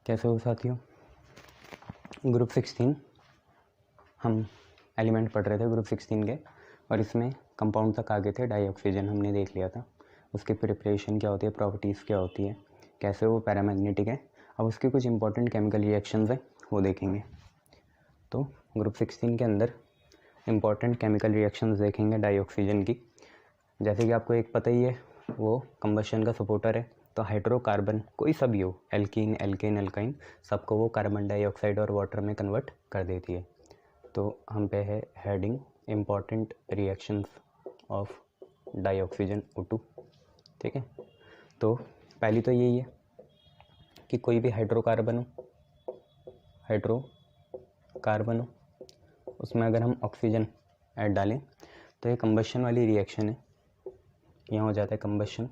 कैसे हो साथियों। ग्रुप 16 हम एलिमेंट पढ़ रहे थे ग्रुप 16 के, और इसमें कंपाउंड तक आगे थे। डाई ऑक्सीजन हमने देख लिया था, उसकी प्रिपरेशन क्या होती है, प्रॉपर्टीज़ क्या होती है, कैसे वो पैरामैग्नेटिक है। अब उसके कुछ इंपॉर्टेंट केमिकल रिएक्शंस हैं, वो देखेंगे। तो ग्रुप 16 के अंदर इंपॉर्टेंट केमिकल रिएक्शंस देखेंगे डाई ऑक्सीजन की। जैसे कि आपको एक पता ही है, वो कंबशन का सपोर्टर है। तो हाइड्रोकार्बन कोई सा भी हो, एल्कीन, एल्केन, एल्काइन, सबको वो कार्बन डाइऑक्साइड और वाटर में कन्वर्ट कर देती है। तो हम पे है heading important reactions of dioxygen O2। ठीक है, तो पहली तो यही है कि कोई भी हाइड्रोकार्बन हो, उसमें अगर हम ऑक्सीजन ऐड डालें तो ये कंबशन वाली रिएक्शन है। यहाँ हो जाता है कंबशन,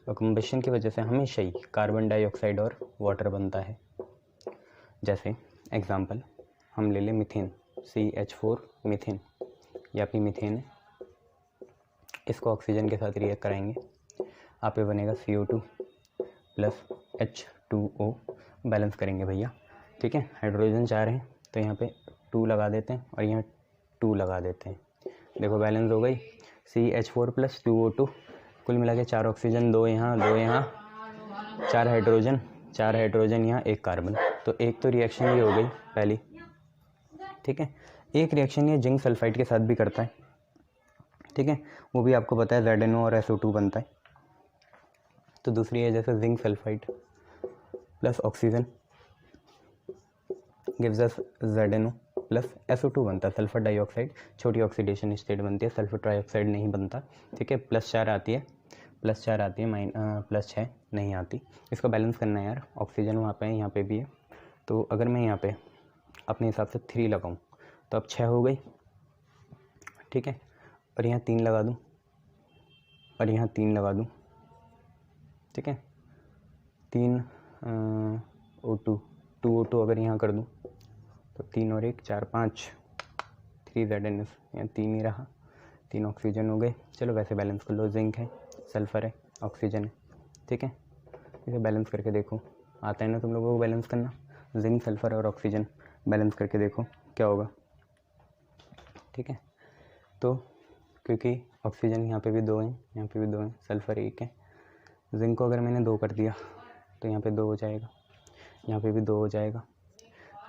और कंबशन की वजह से हमेशा ही कार्बन डाइऑक्साइड और वाटर बनता है। जैसे एग्जांपल हम ले लें मीथेन, CH4 मीथेन, या फिर मीथेन है, इसको ऑक्सीजन के साथ रिएक्ट कराएंगे, आप पे बनेगा CO2 प्लस H2O। बैलेंस करेंगे भैया, ठीक है। हाइड्रोजन 4 हैं तो यहाँ पे 2 लगा देते हैं और यहाँ 2 लगा देते हैं। देखो बैलेंस हो गई, CH4 प्लस 2O2, कुल मिला के 4 ऑक्सीजन, 2 यहाँ 2 यहाँ, 4 हाइड्रोजन यहाँ, 1 कार्बन। तो एक तो रिएक्शन ये हो गई पहली, ठीक है। एक रिएक्शन ये जिंक सल्फाइड के साथ भी करता है, ठीक है, वो भी आपको पता है ZNO और SO2 बनता है। तो दूसरी है जैसे zinc sulphide plus oxygen gives us ZNO plus SO2 बनता है, सल्फर डाइऑक्साइड, छोटी ऑक्सीडेशन स्टेट बनती है, सल्फर ट्राइऑक्साइड नहीं बनता, ठीक है। +4 आती है, +6 नहीं आती। इसको बैलेंस करना है यार, ऑक्सीजन वहाँ पे है, यहाँ पे भी है। तो अगर मैं यहाँ पे अपने हिसाब से 3 लगाऊँ तो अब 6 हो गई, ठीक है, और यहाँ 3 लगा दूँ और यहाँ 3 लगा दूँ, ठीक है। 3 O2 2O2 अगर यहाँ कर दूँ तो 3 और 1 4 5, 3 ZNS, यहाँ 3 ही रहा, 3 ऑक्सीजन हो गए। चलो वैसे बैलेंस कर लो, जिंक है, सल्फ़र है, ऑक्सीजन है, ठीक है। इसे बैलेंस करके देखो, आता है ना तुम लोगों को बैलेंस करना, जिंक, सल्फ़र और ऑक्सीजन बैलेंस करके देखो क्या होगा, ठीक है। तो क्योंकि ऑक्सीजन यहाँ पे भी 2 हैं, यहाँ पे भी 2 हैं, सल्फ़र 1 है, जिंक को अगर मैंने 2 कर दिया तो यहाँ पे 2 हो जाएगा, यहाँ पे भी 2 हो जाएगा।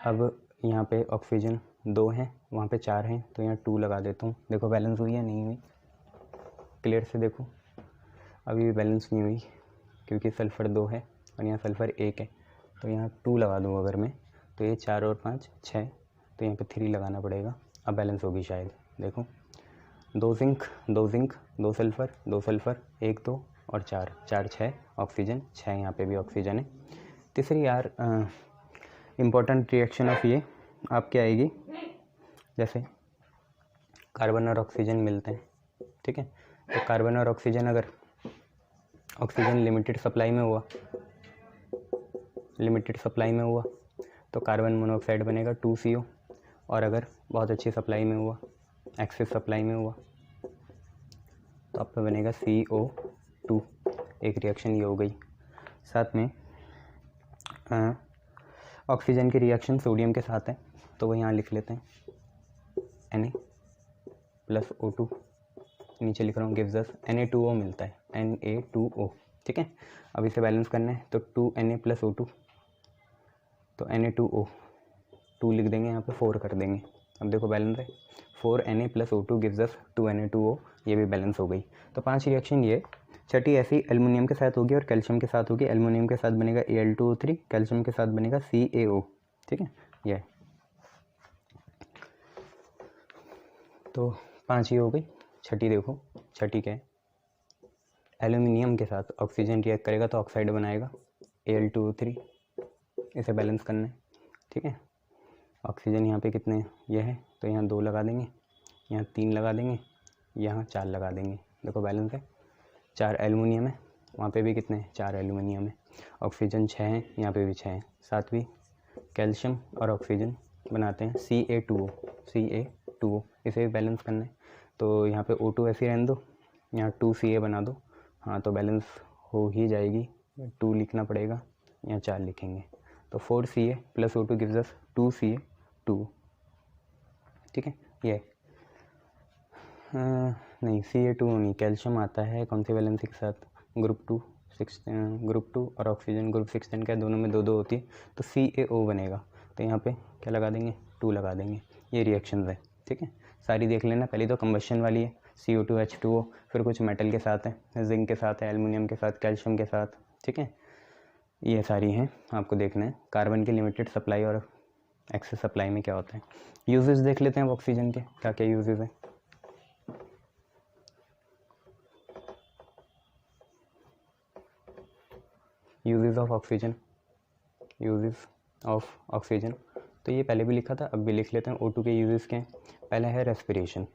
अब यहाँ पे ऑक्सीजन 2 हैं, वहाँ पे 4 हैं, तो यहाँ 2 लगा देता हूँ। देखो बैलेंस हुई या नहीं हुई, क्लियर से देखो। अभी भी बैलेंस नहीं हुई क्योंकि सल्फ़र 2 है और यहाँ सल्फ़र 1 है, तो यहाँ 2 लगा दूँ अगर मैं, तो ये 4 और 5 6, तो यहाँ पे 3 लगाना पड़ेगा। अब बैलेंस होगी शायद, देखो 2 जिंक 2 सल्फ़र 1 2 और 4 4 6 ऑक्सीजन 6, यहाँ पे भी ऑक्सीजन है। तीसरी यार इम्पोर्टेंट रिएक्शन ऑफ ये आपकी आएगी, जैसे कार्बन और ऑक्सीजन मिलते हैं, ठीक है। तो कार्बन और ऑक्सीजन, अगर ऑक्सीजन लिमिटेड सप्लाई में हुआ तो कार्बन मोनोऑक्साइड बनेगा 2CO, और अगर बहुत अच्छी सप्लाई में हुआ, एक्सेस सप्लाई में हुआ, तो आपका बनेगा CO2। एक रिएक्शन ये हो गई। साथ में ऑक्सीजन की रिएक्शन सोडियम के साथ है, तो वो यहाँ लिख लेते हैं, Na प्लस O2, नीचे लिख रहा हूँ, गिव्स अस Na2O मिलता है, Na2O, ठीक है। अब इसे बैलेंस करना है तो 2Na प्लस O2, तो Na2O 2 लिख देंगे, यहाँ पे 4 कर देंगे। अब देखो बैलेंस है, 4Na plus O2 gives us 2Na2O, ये भी बैलेंस हो गई। तो 5 रिएक्शन ये। छठी ऐसी एल्युमिनियम के साथ होगी और कैल्शियम के साथ होगी। एल्युमिनियम के साथ बनेगा Al2O3, कैल्शियम के साथ बनेगा CaO, ठीक है। ये तो 5 ही हो गई। छठी देखो, छठी क्या है, एल्युमिनियम के साथ ऑक्सीजन रिएक्ट करेगा तो ऑक्साइड बनाएगा Al2O3, इसे बैलेंस करना है, ठीक है। ऑक्सीजन यहाँ पे कितने ये है, तो यहाँ 2 लगा देंगे, यहाँ 3 लगा देंगे, यहाँ 4 लगा देंगे। देखो बैलेंस है, 4 एल्युमिनियम है, वहाँ पे भी कितने 4 एल्युमिनियम है, ऑक्सीजन 6 हैं, यहाँ पे भी 6 हैं। सातवीं कैल्शियम और ऑक्सीजन बनाते हैं CA2O, इसे भी बैलेंस करना है। तो यहाँ पे O2 ऐसे रहने दो, यहाँ 2Ca बना दो, हाँ तो बैलेंस हो ही जाएगी, 2 लिखना पड़ेगा, यहाँ 4 लिखेंगे, तो 4Ca plus O2 gives us 2Ca2, ठीक है। ये नहीं Ca2 नहीं, कैल्शियम आता है कौन सी वैलेंसी के साथ, ग्रुप 2 और ऑक्सीजन ग्रुप 16 का, दोनों में 2-2 होती है, तो CaO बनेगा। तो यहाँ पे क्या लगा देंगे, 2 लगा देंगे। ये रिएक्शंस है, ठीक है, सारी देख लेना। पहले तो कंबशन वाली है, CO2 H2O, फिर कुछ मेटल के साथ है, जिंक के साथ है, एल्युमिनियम के साथ, कैल्शियम के साथ, ठीक है, ये सारी हैं आपको देखना है। कार्बन की लिमिटेड सप्लाई और एक्सेस सप्लाई में क्या होता है। यूजेस देख लेते हैं अब ऑक्सीजन के, क्या क्या यूजेस हैं। Uses of oxygen, uses of oxygen, तो ये पहले भी लिखा था, अब भी लिख लेते हैं। O2 के यूजेस क्या हैं। पहला है रेस्पिरेशन,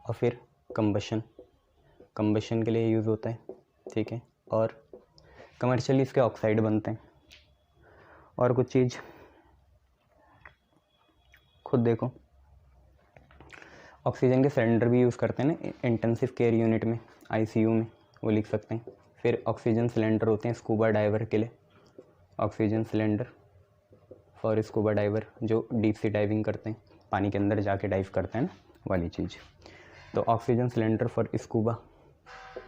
और फिर कंबशन के लिए यूज़ होता है, ठीक है, और कमर्शियली इसके ऑक्साइड बनते हैं। और कुछ चीज़ खुद देखो, ऑक्सीजन के सिलेंडर भी यूज़ करते हैं ना इंटेंसिव केयर यूनिट में, ICU में, वो लिख सकते हैं। फिर ऑक्सीजन सिलेंडर होते हैं स्कूबा डाइवर के लिए, oxygen cylinder for scuba diver जो डीप सी डाइविंग करते हैं, पानी के अंदर जाके डाइव करते हैं ना, वाली चीज़। तो oxygen cylinder for scuba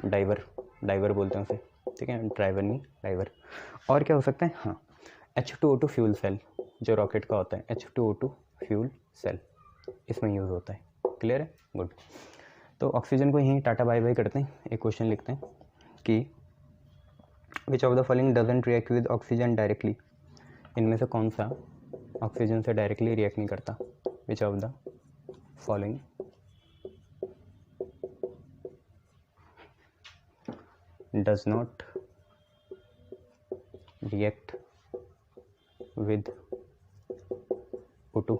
diver बोलते हैं उसे, ठीक है, ड्राइवर नहीं डाइवर। और क्या हो सकता है, हाँ, H2O2 फ्यूल सेल जो रॉकेट का होता है, H2O2 फ्यूल सेल, इसमें यूज़ होता है। क्लियर है, गुड। तो ऑक्सीजन को यहीं टाटा बाय बाय करते हैं। एक क्वेश्चन लिखते हैं कि which of the following doesn't react with oxygen directly, इनमें से कौन सा ऑक्सीजन से डायरेक्टली रिएक्ट नहीं करता। Which of the following does not react with O2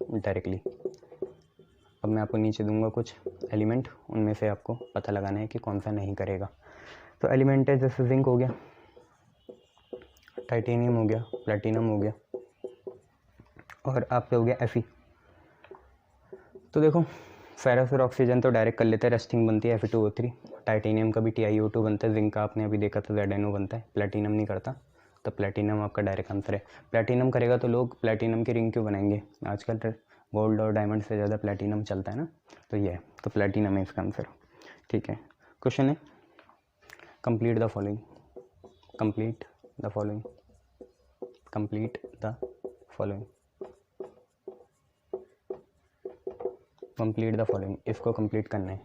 directly. अब मैं आपको नीचे दूंगा कुछ एलिमेंट, उनमें से आपको पता लगाना है कि कौन सा नहीं करेगा। तो एलिमेंट है जैसे जिंक हो गया, टाइटेनियम हो गया, प्लेटिनम हो गया, और आप पे हो गया Fe। तो देखो फेरस और ऑक्सीजन तो डायरेक्ट कर लेते हैं, रस्टिंग बनती है Fe2O3, टाइटेनियम का भी TiO2 बनता है, जिंक का आपने अभी देखा था ZnO बनता है, प्लेटिनम नहीं करता, तो प्लेटिनम आपका डायरेक्ट आंसर है। प्लेटिनम करेगा तो लोग प्लेटिनम की रिंग क्यों बनाएंगे, आजकल गोल्ड और डायमंड से ज़्यादा प्लेटिनम चलता है ना, तो ये है, तो प्लेटिनम है इसका आंसर, ठीक है। क्वेश्चन है complete the following, complete the following, complete the following, complete the following, इसको कंप्लीट करना है।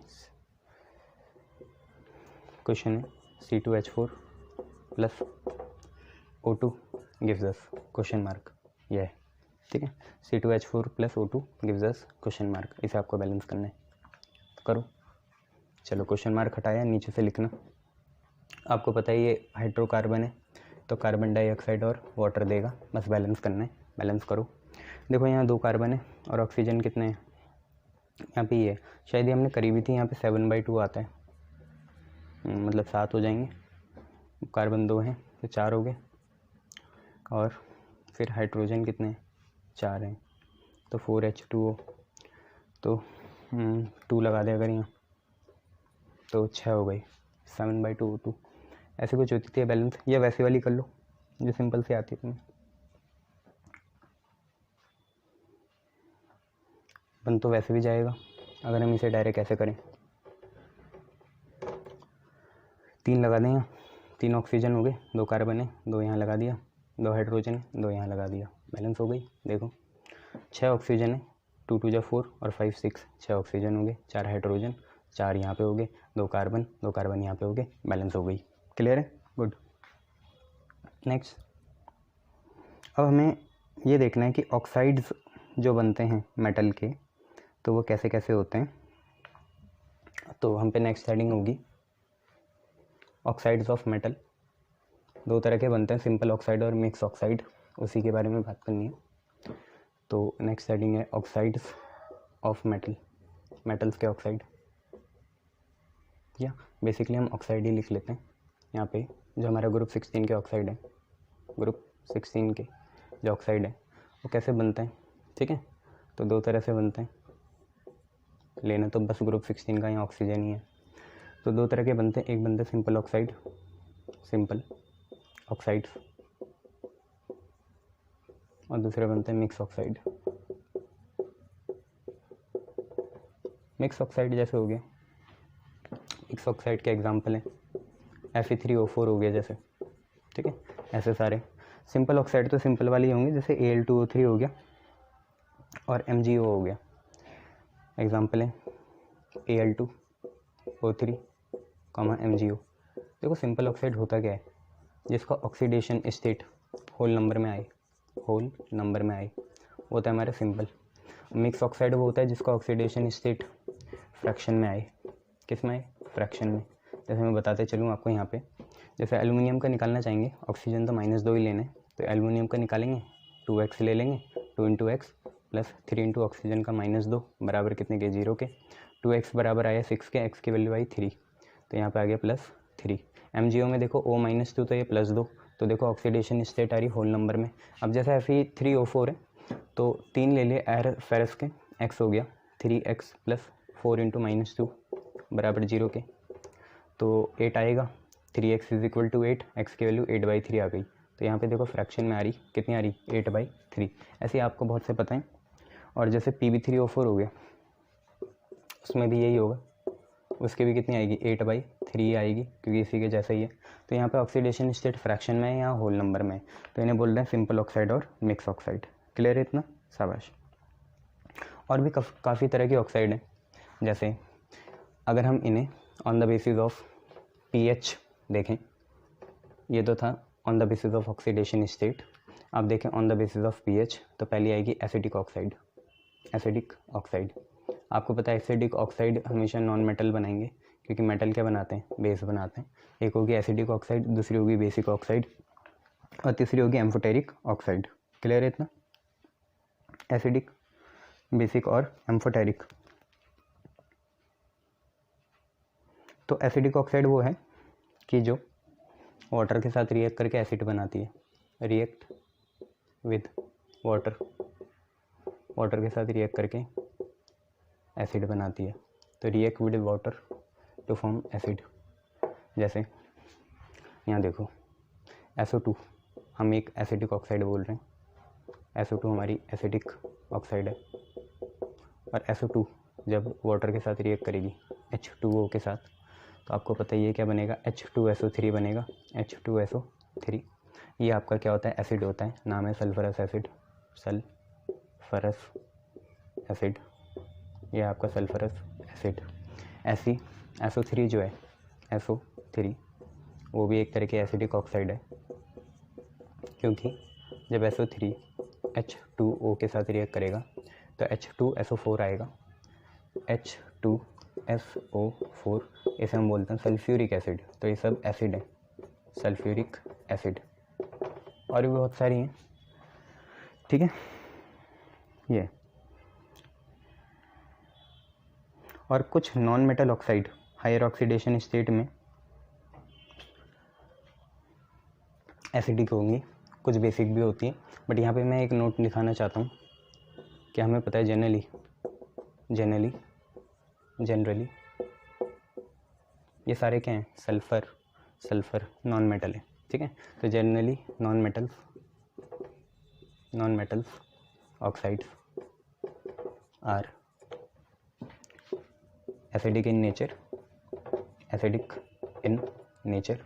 क्वेश्चन है C2H4 plus O2 gives us question mark, ये है, ठीक है, C2H4 plus O2 gives us question mark, इसे आपको बैलेंस करना है, तो करो। चलो क्वेश्चन मार्क हटाया, नीचे से लिखना। आपको पता है ये हाइड्रोकार्बन है, तो कार्बन डाइऑक्साइड और वाटर देगा, बस बैलेंस करना है, बैलेंस करो। देखो यहाँ 2 कार्बन है और ऑक्सीजन कितने हैं, यहाँ पे ये शायद ही हमने करीबी थी, यहाँ पे 7/2 आता है, मतलब 7 हो जाएंगे, कार्बन 2 हैं तो 4 हो गए, और फिर हाइड्रोजन कितने हैं, 4 हैं, तो 4H2O, तो 2 लगा दे अगर यहाँ, तो 6 हो गई, 7/2 O2, ऐसे कुछ होती थी बैलेंस, या वैसे वाली कर लो जो सिंपल से आती थी, बन तो वैसे भी जाएगा अगर हम इसे डायरेक्ट ऐसे करें। 3 लगा दें यहाँ, 3 ऑक्सीजन हो गए, 2 कार्बन है, 2 यहाँ लगा दिया, 2 हाइड्रोजन है, 2 यहाँ लगा दिया, बैलेंस हो गई। देखो 6 ऑक्सीजन है, 2 2 जा 4 और 5 6, 6 ऑक्सीजन हो गए, 4 हाइड्रोजन, 4 यहाँ पे हो गए, 2 कार्बन यहाँ पे हो गए, बैलेंस हो गई। क्लियर है, गुड। नेक्स्ट अब हमें ये देखना है कि ऑक्साइड्स जो बनते हैं मेटल के, तो वो कैसे कैसे होते हैं। तो हम पे नेक्स्ट हेडिंग होगी ऑक्साइड्स ऑफ मेटल। 2 तरह के बनते हैं, सिंपल ऑक्साइड और मिक्स ऑक्साइड, उसी के बारे में बात करनी है। तो नेक्स्ट हेडिंग है ऑक्साइड्स ऑफ मेटल, मेटल्स के ऑक्साइड, या बेसिकली हम ऑक्साइड ही लिख लेते हैं। यहाँ पे जो हमारा ग्रुप 16 के ऑक्साइड है, ग्रुप 16 के जो ऑक्साइड है वो कैसे बनते हैं, ठीक है। तो 2 तरह से बनते हैं, लेना तो बस ग्रुप 16 का ही ऑक्सीजन ही है। तो दो तरह के बनते हैं, एक बनते हैं सिंपल ऑक्साइड, सिंपल ऑक्साइड्स, और दूसरे बनते हैं मिक्स ऑक्साइड। मिक्स ऑक्साइड जैसे हो गया, मिक्स ऑक्साइड के एग्जांपल हैं Fe3O4 हो गया जैसे, ठीक है। ऐसे सारे सिंपल ऑक्साइड तो सिंपल वाली होंगे, जैसे Al2O3 हो गया और MgO हो गया। एग्जांपल है Al2O3, MgO। देखो सिंपल ऑक्साइड होता क्या है, जिसका ऑक्सीडेशन स्टेट होल नंबर में आए, होल नंबर में आए, वो होता है हमारा सिंपल। मिक्स ऑक्साइड वो होता है जिसका ऑक्सीडेशन स्टेट फ्रैक्शन में आए। किस में आए? फ्रैक्शन में। जैसे मैं बताते चलूँ आपको यहाँ पे, जैसे एल्युमिनियम का निकालना चाहेंगे, ऑक्सीजन तो -2 ही लेना है, तो एल्युमिनियम का निकालेंगे 2x ले लेंगे, 2 × x प्लस 3 × ऑक्सीजन का -2 बराबर कितने के? 0 के। 2x बराबर आया 6 के, x की वैल्यू आई 3, तो यहाँ पे आ गया +3। MgO में देखो O-2 तो ये +2, तो देखो ऑक्सीडेशन स्टेट आ रही होल नंबर में। अब जैसे Fe3O4 है, तो 3 ले लिए एर फेरस के, x हो गया 3x प्लस 4 × -2 बराबर 0 के, तो 8 आएगा। 3x = 8, x की वैल्यू 8/3 आ गई। तो यहाँ पे देखो फ्रैक्शन में आ रही, कितनी आ रही? 8/3। ऐसे ही आपको बहुत से पता है। और जैसे Pb3O4 हो गया, उसमें भी यही होगा, उसकी भी कितनी आएगी? 8/3 आएगी, क्योंकि इसी के जैसा ही है। तो यहाँ पे ऑक्सीडेशन स्टेट फ्रैक्शन में है या होल नंबर में है, तो इन्हें बोल रहे हैं सिंपल ऑक्साइड और मिक्स ऑक्साइड। क्लियर है इतना? शाबाश। और भी काफ़ी तरह की ऑक्साइड हैं, जैसे अगर हम इन्हें on the basis of pH देखें, ये तो था on the basis of oxidation state. आप देखें on the basis of pH, तो पहली आएगी एसिडिक ऑक्साइड। एसिडिक ऑक्साइड, आपको पता है एसिडिक ऑक्साइड हमेशा नॉन मेटल बनाएंगे, क्योंकि मेटल क्या बनाते हैं? बेस बनाते हैं। एक होगी एसिडिक ऑक्साइड, दूसरी होगी बेसिक ऑक्साइड, और तीसरी होगी एम्फोटेरिक ऑक्साइड। क्लियर है इतना? एसिडिक, बेसिक और एम्फोटेरिक। तो एसिडिक ऑक्साइड वो है कि जो वाटर के साथ रिएक्ट करके एसिड बनाती है। रिएक्ट विद वाटर, वाटर के साथ रिएक्ट करके एसिड बनाती है। तो react with water to form acid. जैसे यहाँ देखो SO2, हम एक एसिडिक ऑक्साइड बोल रहे हैं। SO2 हमारी एसिडिक ऑक्साइड है, और SO2 जब वाटर के साथ रिएक्ट करेगी H2O के साथ, तो आपको पता ही है क्या बनेगा? H2SO3 बनेगा। H2SO3 ये आपका क्या होता है? एसिड होता है, नाम है सल्फरस एसिड। सल्फरस एसिड, ये आपका सल्फरस एसिड। ऐसी SO3 जो है, SO3 वो भी एक तरह की एसिडिक ऑक्साइड है, क्योंकि जब SO3 H2O के साथ रिएक्ट करेगा तो H2SO4 आएगा। H2SO4 इसे हम बोलते हैं सल्फ्यूरिक एसिड। तो ये सब एसिड है, सल्फ्यूरिक एसिड। और भी बहुत सारी हैं, ठीक है। ये और कुछ non metal oxide higher oxidation state में एसिडिक होंगी, कुछ बेसिक भी होती है। बट यहाँ पे मैं एक नोट दिखाना चाहता हूँ कि हमें पता है जनरली ये सारे क्या हैं? सल्फ़र नॉन मेटल है, ठीक है। तो generally non metals oxides are acidic in nature.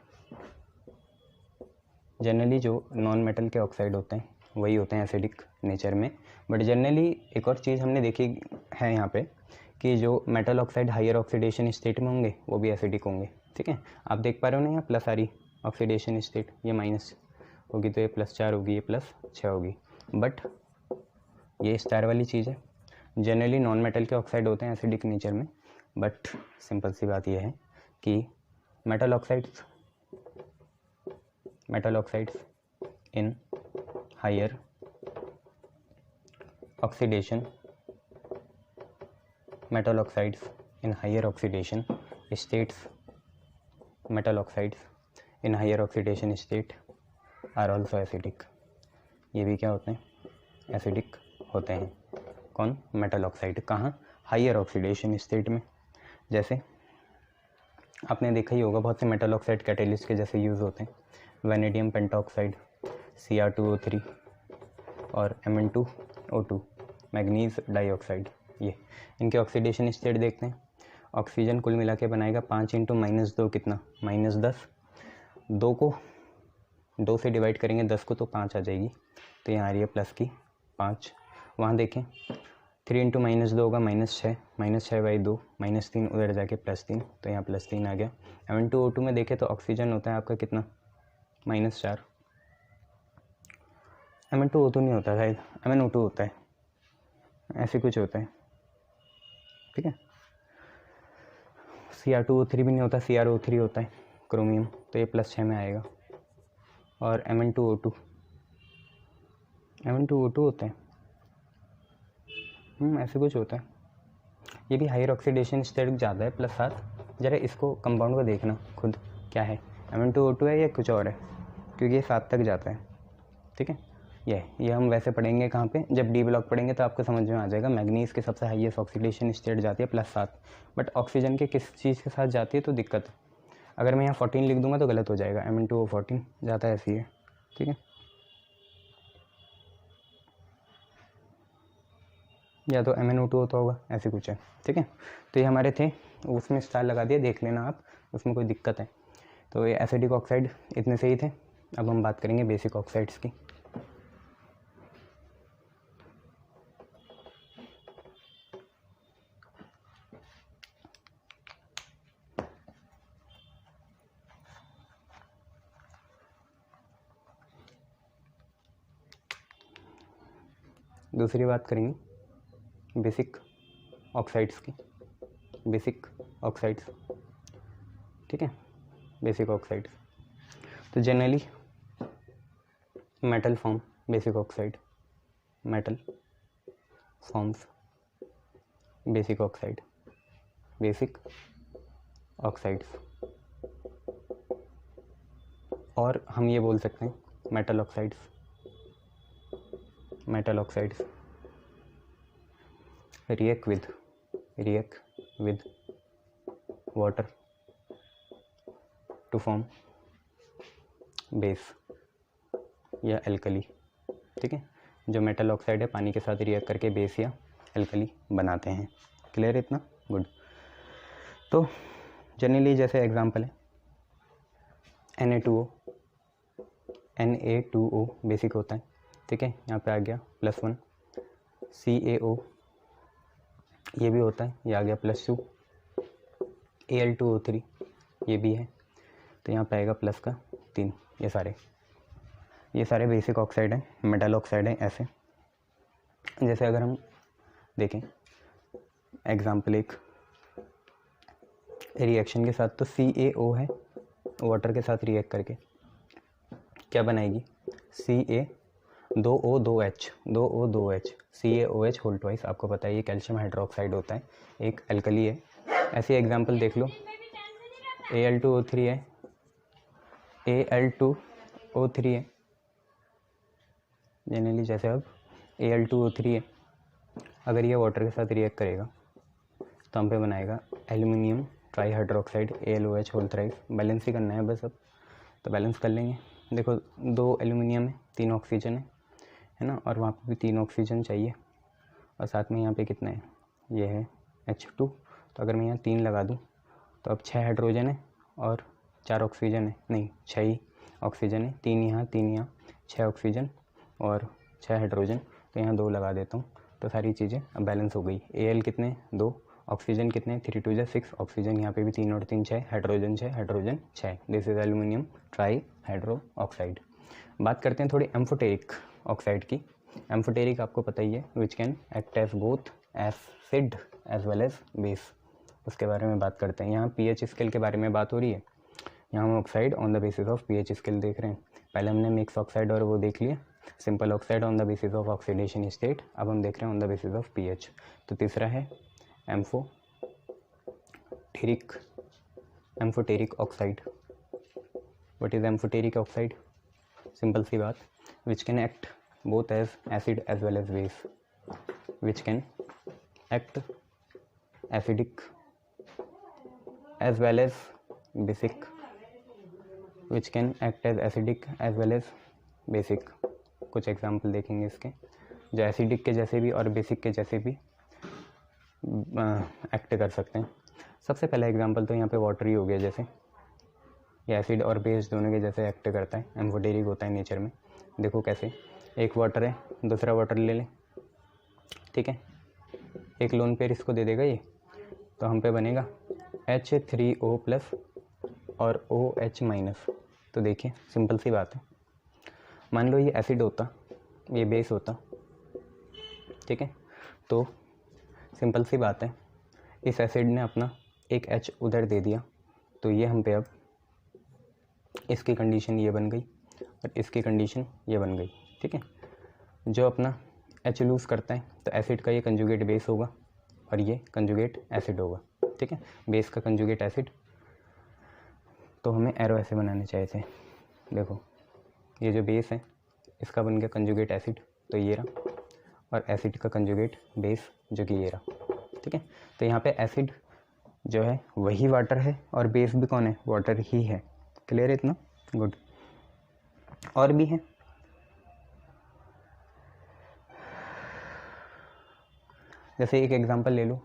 Generally जो नॉन मेटल के ऑक्साइड होते हैं वही होते हैं एसिडिक नेचर में। बट जनरली एक और चीज़ हमने देखी है यहाँ पे, कि जो metal oxide higher oxidation state में होंगे वो भी एसिडिक होंगे, ठीक है। आप देख पा रहे हो ना, यहाँ प्लस आ रही ऑक्सीडेशन स्टेट, ये माइनस होगी तो ये +4 होगी, ये +6 होगी। बट ये स्टार वाली चीज़ है। जनरली नॉन मेटल के ऑक्साइड होते हैं एसिडिक नेचर में, बट सिंपल सी बात यह है कि metal oxides in higher oxidation metal oxides in higher oxidation states are also acidic। ये भी क्या होते हैं? एसिडिक होते हैं। कौन? Metal oxide. कहाँ? हायर ऑक्सीडेशन स्टेट में। जैसे आपने देखा ही होगा, बहुत से मेटल ऑक्साइड कैटेलिस्ट के जैसे यूज़ होते हैं। वैनेडियम पेंटाऑक्साइड, Cr2O3 और Mn2O2, मैग्नीज डाइऑक्साइड। ये इनके ऑक्सीडेशन स्टेट देखते हैं। ऑक्सीजन कुल मिला के बनाएगा 5 × -2 कितना, -10। 2 को 2 से डिवाइड करेंगे 10 को तो 5 आ जाएगी, तो यहाँ आ रही है प्लस की 5। वहाँ देखें 3 × -2 होगा -6, -6/2, -3 उधर जाके +3, तो यहाँ +3 आ गया। Mn2O2 में देखें तो ऑक्सीजन होता है आपका कितना, -4। Mn2O2 नहीं होता शायद, MnO2 होता है, ऐसे कुछ होता है, ठीक है। Cr2O3 भी नहीं होता, CrO3 होता है क्रोमियम, तो ये +6 में आएगा। और Mn2O2 होता है, ऐसे कुछ होता है। ये भी हायर ऑक्सीडेशन स्टेट ज़्यादा है, +7। ज़रा इसको कंपाउंड को देखना खुद क्या है, Mn2O2 है या कुछ और है, क्योंकि ये 7 तक जाता है, ठीक है। ये हम वैसे पढ़ेंगे कहाँ पे, जब डी ब्लॉक पढ़ेंगे तो आपको समझ में आ जाएगा। मैग्नीज के सबसे हाईएस्ट ऑक्सीडेशन स्टेट जाती है +7, बट ऑक्सीजन के किस चीज़ के साथ जाती है तो दिक्कत है। अगर मैं यहाँ 14 लिख दूंगा तो गलत हो जाएगा, Mn2O14 जाता है, ऐसी है, ठीक है। या तो MnO2 होता होगा, ऐसे कुछ है, ठीक है। तो ये हमारे थे, उसमें स्टार लगा दिया, देख लेना आप, उसमें कोई दिक्कत है तो। ये एसिडिक ऑक्साइड इतने से ही थे। अब हम बात करेंगे बेसिक ऑक्साइड्स की। दूसरी बात करेंगे बेसिक ऑक्साइड्स की। बेसिक ऑक्साइड्स, ठीक है, बेसिक ऑक्साइड्स तो generally metal form basic oxide, metal forms basic oxide, basic oxides. और हम ये बोल सकते हैं metal oxides, metal oxides react with water to form base या एल्कली, ठीक है। जो मेटल ऑक्साइड है पानी के साथ रिएक्ट करके बेस या एल्कली बनाते हैं। क्लियर इतना, गुड। तो जनरली जैसे एग्जांपल है Na2O बेसिक होता है, ठीक है। यहाँ पे आ गया +1। CaO ये भी होता है, ये आ गया +2। Al2O3 ये भी है, तो यहाँ पे आएगा +3। ये सारे बेसिक ऑक्साइड हैं, मेटल ऑक्साइड हैं। ऐसे जैसे अगर हम देखें एग्जाम्पल एक रिएक्शन के साथ, तो CaO है, वाटर के साथ रिएक्ट करके क्या बनाएगी, Ca2O2H, CaOH होल ट्वाइस। आपको पता है ये कैल्शियम हाइड्रोक्साइड होता है, एक एल्कली है। ऐसी एग्जांपल देख लो, Al2O3 है, Al2O3 है जनरली। जैसे अब Al2O3 है, अगर ये वाटर के साथ रिएक्ट करेगा तो हम पे बनाएगा aluminium trihydroxide AlOH whole thrice. Balance ही करना है बस अब, तो बैलेंस कर लेंगे। देखो 2 एल्यूमिनियम है, 3 ऑक्सीजन है ना, और वहाँ पे भी 3 ऑक्सीजन चाहिए, और साथ में यहाँ पे कितना है, ये है H2। तो अगर मैं यहाँ 3 लगा दूँ तो अब 6 हाइड्रोजन है और 4 ऑक्सीजन है, नहीं 6 ही ऑक्सीजन है, 3 यहाँ 6 ऑक्सीजन और 6 हाइड्रोजन। तो यहाँ 2 लगा देता हूँ, तो सारी चीज़ें अब बैलेंस हो गई। Al कितने, 2, ऑक्सीजन कितने, 3 × 2 = 6 ऑक्सीजन, यहाँ पे भी 3 और 3 6, hydrogen 6। This is aluminium trihydro oxide. बात करते हैं थोड़ी एम्फोटेरिक ऑक्साइड की। एम्फोटेरिक आपको पता ही है, which can act as both acid as well as base. उसके बारे में बात करते हैं। यहाँ pH स्केल के बारे में बात हो रही है। यहाँ हम oxide on the basis of pH scale देख रहे हैं। पहले हमने मिक्स ऑक्साइड और वो देख लिए, simple oxide on the basis of oxidation state. अब हम देख रहे हैं on the basis of pH। तो तीसरा है amphoteric oxide. What is amphoteric oxide? Simple सी बात, which can act both as acid as well as base, which can act acidic as well as basic which can act as acidic as well as basic. कुछ example देखेंगे इसके जो acidic के जैसे भी और बेसिक के जैसे भी एक्ट कर सकते हैं। सबसे पहला एग्जांपल तो यहाँ पे वाटर ही हो गया, जैसे ये एसिड और बेस दोनों के जैसे एक्ट करता है, एम्फोटेरिक होता है नेचर में। देखो कैसे, एक वाटर है, दूसरा वाटर ले लें, ठीक है, एक लोन पेयर इसको दे देगा ये, तो हम पे बनेगा H3O प्लस और OH माइनस। तो देखिए सिंपल सी बात है, मान लो ये एसिड होता, ये बेस होता, ठीक है, तो सिंपल सी बात है, इस एसिड ने अपना एक H उधर दे दिया, तो ये हम पे अब इसकी कंडीशन ये बन गई और इसकी कंडीशन ये बन गई, ठीक है। जो अपना H लूज़ करता है तो एसिड का ये कंजुगेट बेस होगा और ये कंजुगेट एसिड होगा, ठीक है, बेस का कंजुगेट एसिड। तो हमें एरो ऐसे बनाने चाहिए थे, देखो ये जो बेस है इसका बन गया कंजुगेट एसिड, तो ये रहा, और एसिड का कंजुगेट बेस जो कि ये रहा, ठीक है। तो यहाँ पे एसिड जो है वही वाटर है और बेस भी कौन है, वाटर ही है। क्लियर है इतना? गुड। और भी है, जैसे एक एग्जांपल ले लो,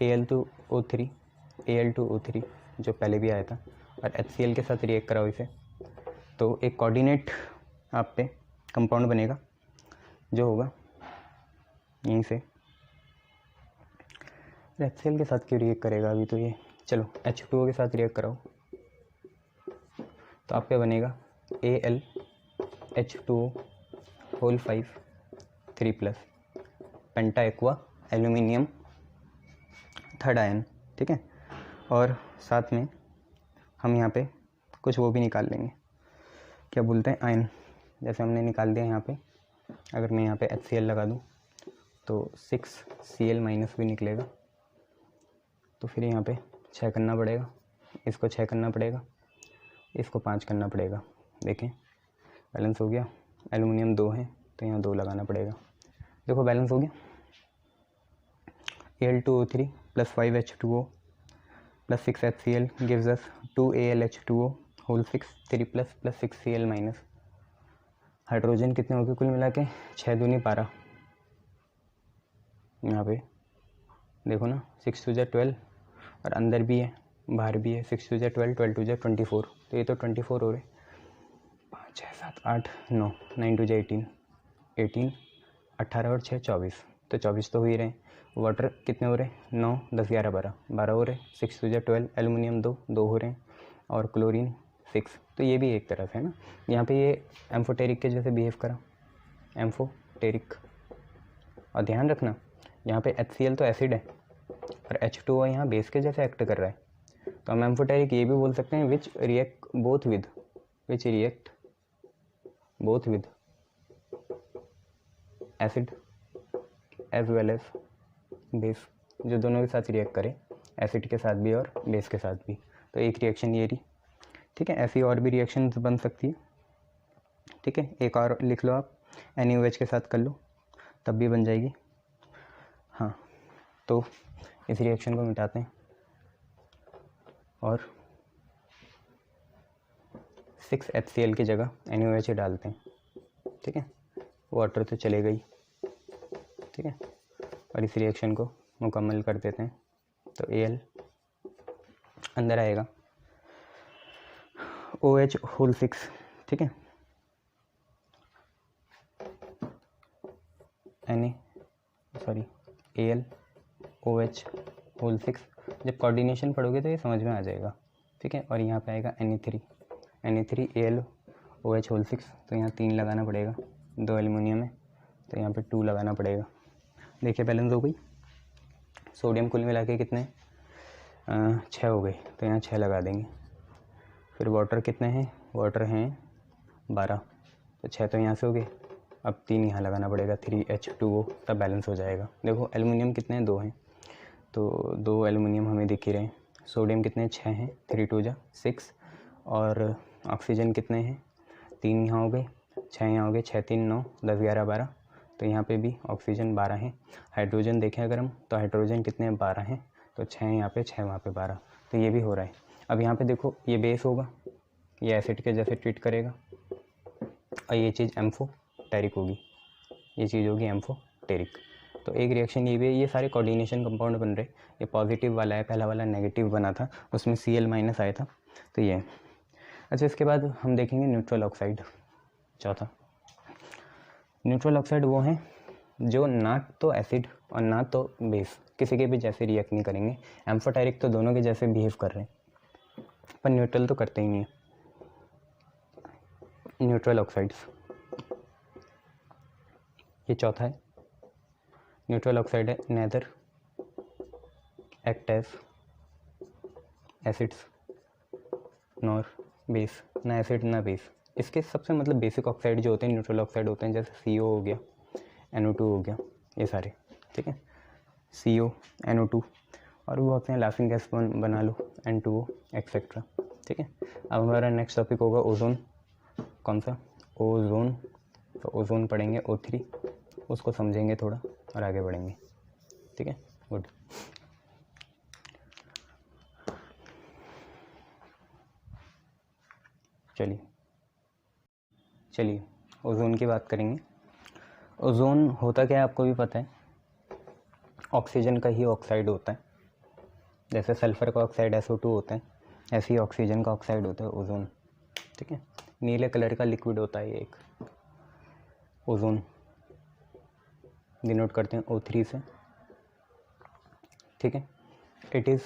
Al2O3 जो पहले भी आया था, और HCl के साथ रिएक्ट कराओ इसे, तो एक कोऑर्डिनेट आप पे कंपाउंड बनेगा जो होगा यहीं से। HCl के साथ क्यों रिएक्ट करेगा अभी, तो ये चलो H2O के साथ रिएक्ट कराओ, तो आप पे बनेगा AlH2O5 3+ पेंटा एक्वा एल्यूमिनियम थर्ड आयन, ठीक है। और साथ में हम यहाँ पे कुछ वो भी निकाल लेंगे, क्या बोलते हैं, आयन। जैसे हमने निकाल दिया यहाँ पे, अगर मैं यहाँ पे HCl लगा दूँ तो 6Cl- भी निकलेगा, तो फिर यहाँ पे 6 करना पड़ेगा, इसको 6 करना पड़ेगा, इसको 5 करना पड़ेगा। देखें बैलेंस हो गया, एल्युमिनियम 2 है तो यहाँ 2 लगाना पड़ेगा, देखो बैलेंस हो गया। Al2O3 + 5H2O + 6HCl gives us 2AlH2O whole 6 3+ + 6Cl-। Hydrogen कितने हो गए कुल मिला के, 6 दूनी 12, यहाँ पे देखो ना, 6 2 12, और अंदर भी है बाहर भी है, 6 2 12 12 2 24, तो ये तो 24 हो रहे, 5 6 7 8 9 9 2 18 18 18 और 6 24, तो 24 तो हो ही रहे। वाटर कितने हो रहे, 9 10 11 12 हो रहे, 6 2 12, एल्युमिनियम 2 हो रहे, और क्लोरीन 6, तो ये भी एक तरफ है ना। यहाँ पे ये एम्फोटेरिक के जैसे बिहेव करा, एम्फोटेरिक। और ध्यान रखना यहाँ पे HCl तो एसिड है और H2O यहाँ बेस के जैसे एक्ट कर रहा है, तो हम एम्फोटेरिक ये भी बोल सकते हैं which react both with acid as well as base, जो दोनों के साथ रिएक्ट करे, एसिड के साथ भी और बेस के साथ भी। तो एक रिएक्शन ये रही, ठीक है। ऐसी और भी रिएक्शंस बन सकती है, ठीक है। एक और लिख लो आप, NaOH के साथ कर लो तब भी बन जाएगी। हाँ, तो इस रिएक्शन को मिटाते हैं और 6HCl की जगह NaOH डालते हैं, ठीक है। वाटर तो चले गई, ठीक है, और इस रिएक्शन को मुकम्मल कर देते हैं, तो Al अंदर आएगा, OH होल 6, ठीक है, Al OH होल 6। जब कोऑर्डिनेशन पढ़ोगे तो ये समझ में आ जाएगा, ठीक है। और यहाँ पे आएगा Na3 Al OH होल 6, तो यहाँ 3 लगाना पड़ेगा, 2 एल्युमिनियम है तो यहाँ पे 2 लगाना पड़ेगा। देखिए बैलेंस हो गई। सोडियम कुल मिला के कितने 6 हो गए, तो यहाँ 6 लगा देंगे। फिर वाटर कितने हैं, वाटर हैं 12, तो 6 तो यहाँ से हो गए, अब 3 यहाँ लगाना पड़ेगा, 3H2O, तब बैलेंस हो जाएगा। देखो एल्युमिनियम कितने हैं, 2 हैं, तो 2 एल्युमिनियम हमें दिख ही रहे हैं। सोडियम कितने 6 हैं, 3 2 6, और ऑक्सीजन कितने हैं, 3 यहाँ हो गए, 6 यहाँ हो गए, 6 3 9 10 11 12, तो यहाँ पे भी ऑक्सीजन 12 हैं। हाइड्रोजन देखें अगर हम, तो हाइड्रोजन कितने हैं, 12 हैं, तो 6 यहाँ पे 6 वहाँ पे 12, तो ये भी हो रहा है। अब यहाँ पे देखो ये बेस होगा, ये एसिड के जैसे ट्रीट करेगा, और ये चीज़ एम्फोटेरिक होगी, ये चीज़ होगी एम्फोटेरिक। तो एक रिएक्शन ये भी है, ये सारे कोऑर्डिनेशन कंपाउंड बन रहे। ये पॉजिटिव वाला है, पहला वाला नेगेटिव बना था, उसमें Cl- आया था, तो ये है। अच्छा, इसके बाद हम देखेंगे न्यूट्रल ऑक्साइड, चौथा। न्यूट्रल ऑक्साइड वो हैं जो ना तो एसिड और ना तो बेस किसी के भी जैसे रिएक्ट नहीं करेंगे। एम्फोटेरिक तो दोनों के जैसे बिहेव कर रहे हैं, पर न्यूट्रल तो करते ही नहीं है। न्यूट्रल ऑक्साइड्स, ये चौथा है। न्यूट्रल ऑक्साइड है neither act as acids nor base, ना एसिड ना बेस। इसके सबसे मतलब बेसिक ऑक्साइड जो होते हैं न्यूट्रल ऑक्साइड होते हैं, जैसे CO हो गया, NO2 हो गया, ये सारे, ठीक है, CO, NO2, और वो होते हैं लाफिंग गैस बना लो, N2O एक्सेट्रा, ठीक है। अब हमारा नेक्स्ट टॉपिक होगा ओजोन। कौन सा? ओजोन। तो ओजोन पढ़ेंगे O3, उसको समझेंगे थोड़ा और आगे बढ़ेंगे, ठीक है, गुड। चलिए ओजोन की बात करेंगे। ओजोन होता क्या है आपको भी पता है, ऑक्सीजन का ही ऑक्साइड होता है। जैसे सल्फर का ऑक्साइड SO2 होता है, ऐसे ही ऑक्सीजन का ऑक्साइड होता है ओजोन, ठीक है। नीले कलर का लिक्विड होता है ये एक, ओजोन डिनोट करते हैं O3 से, ठीक है। It is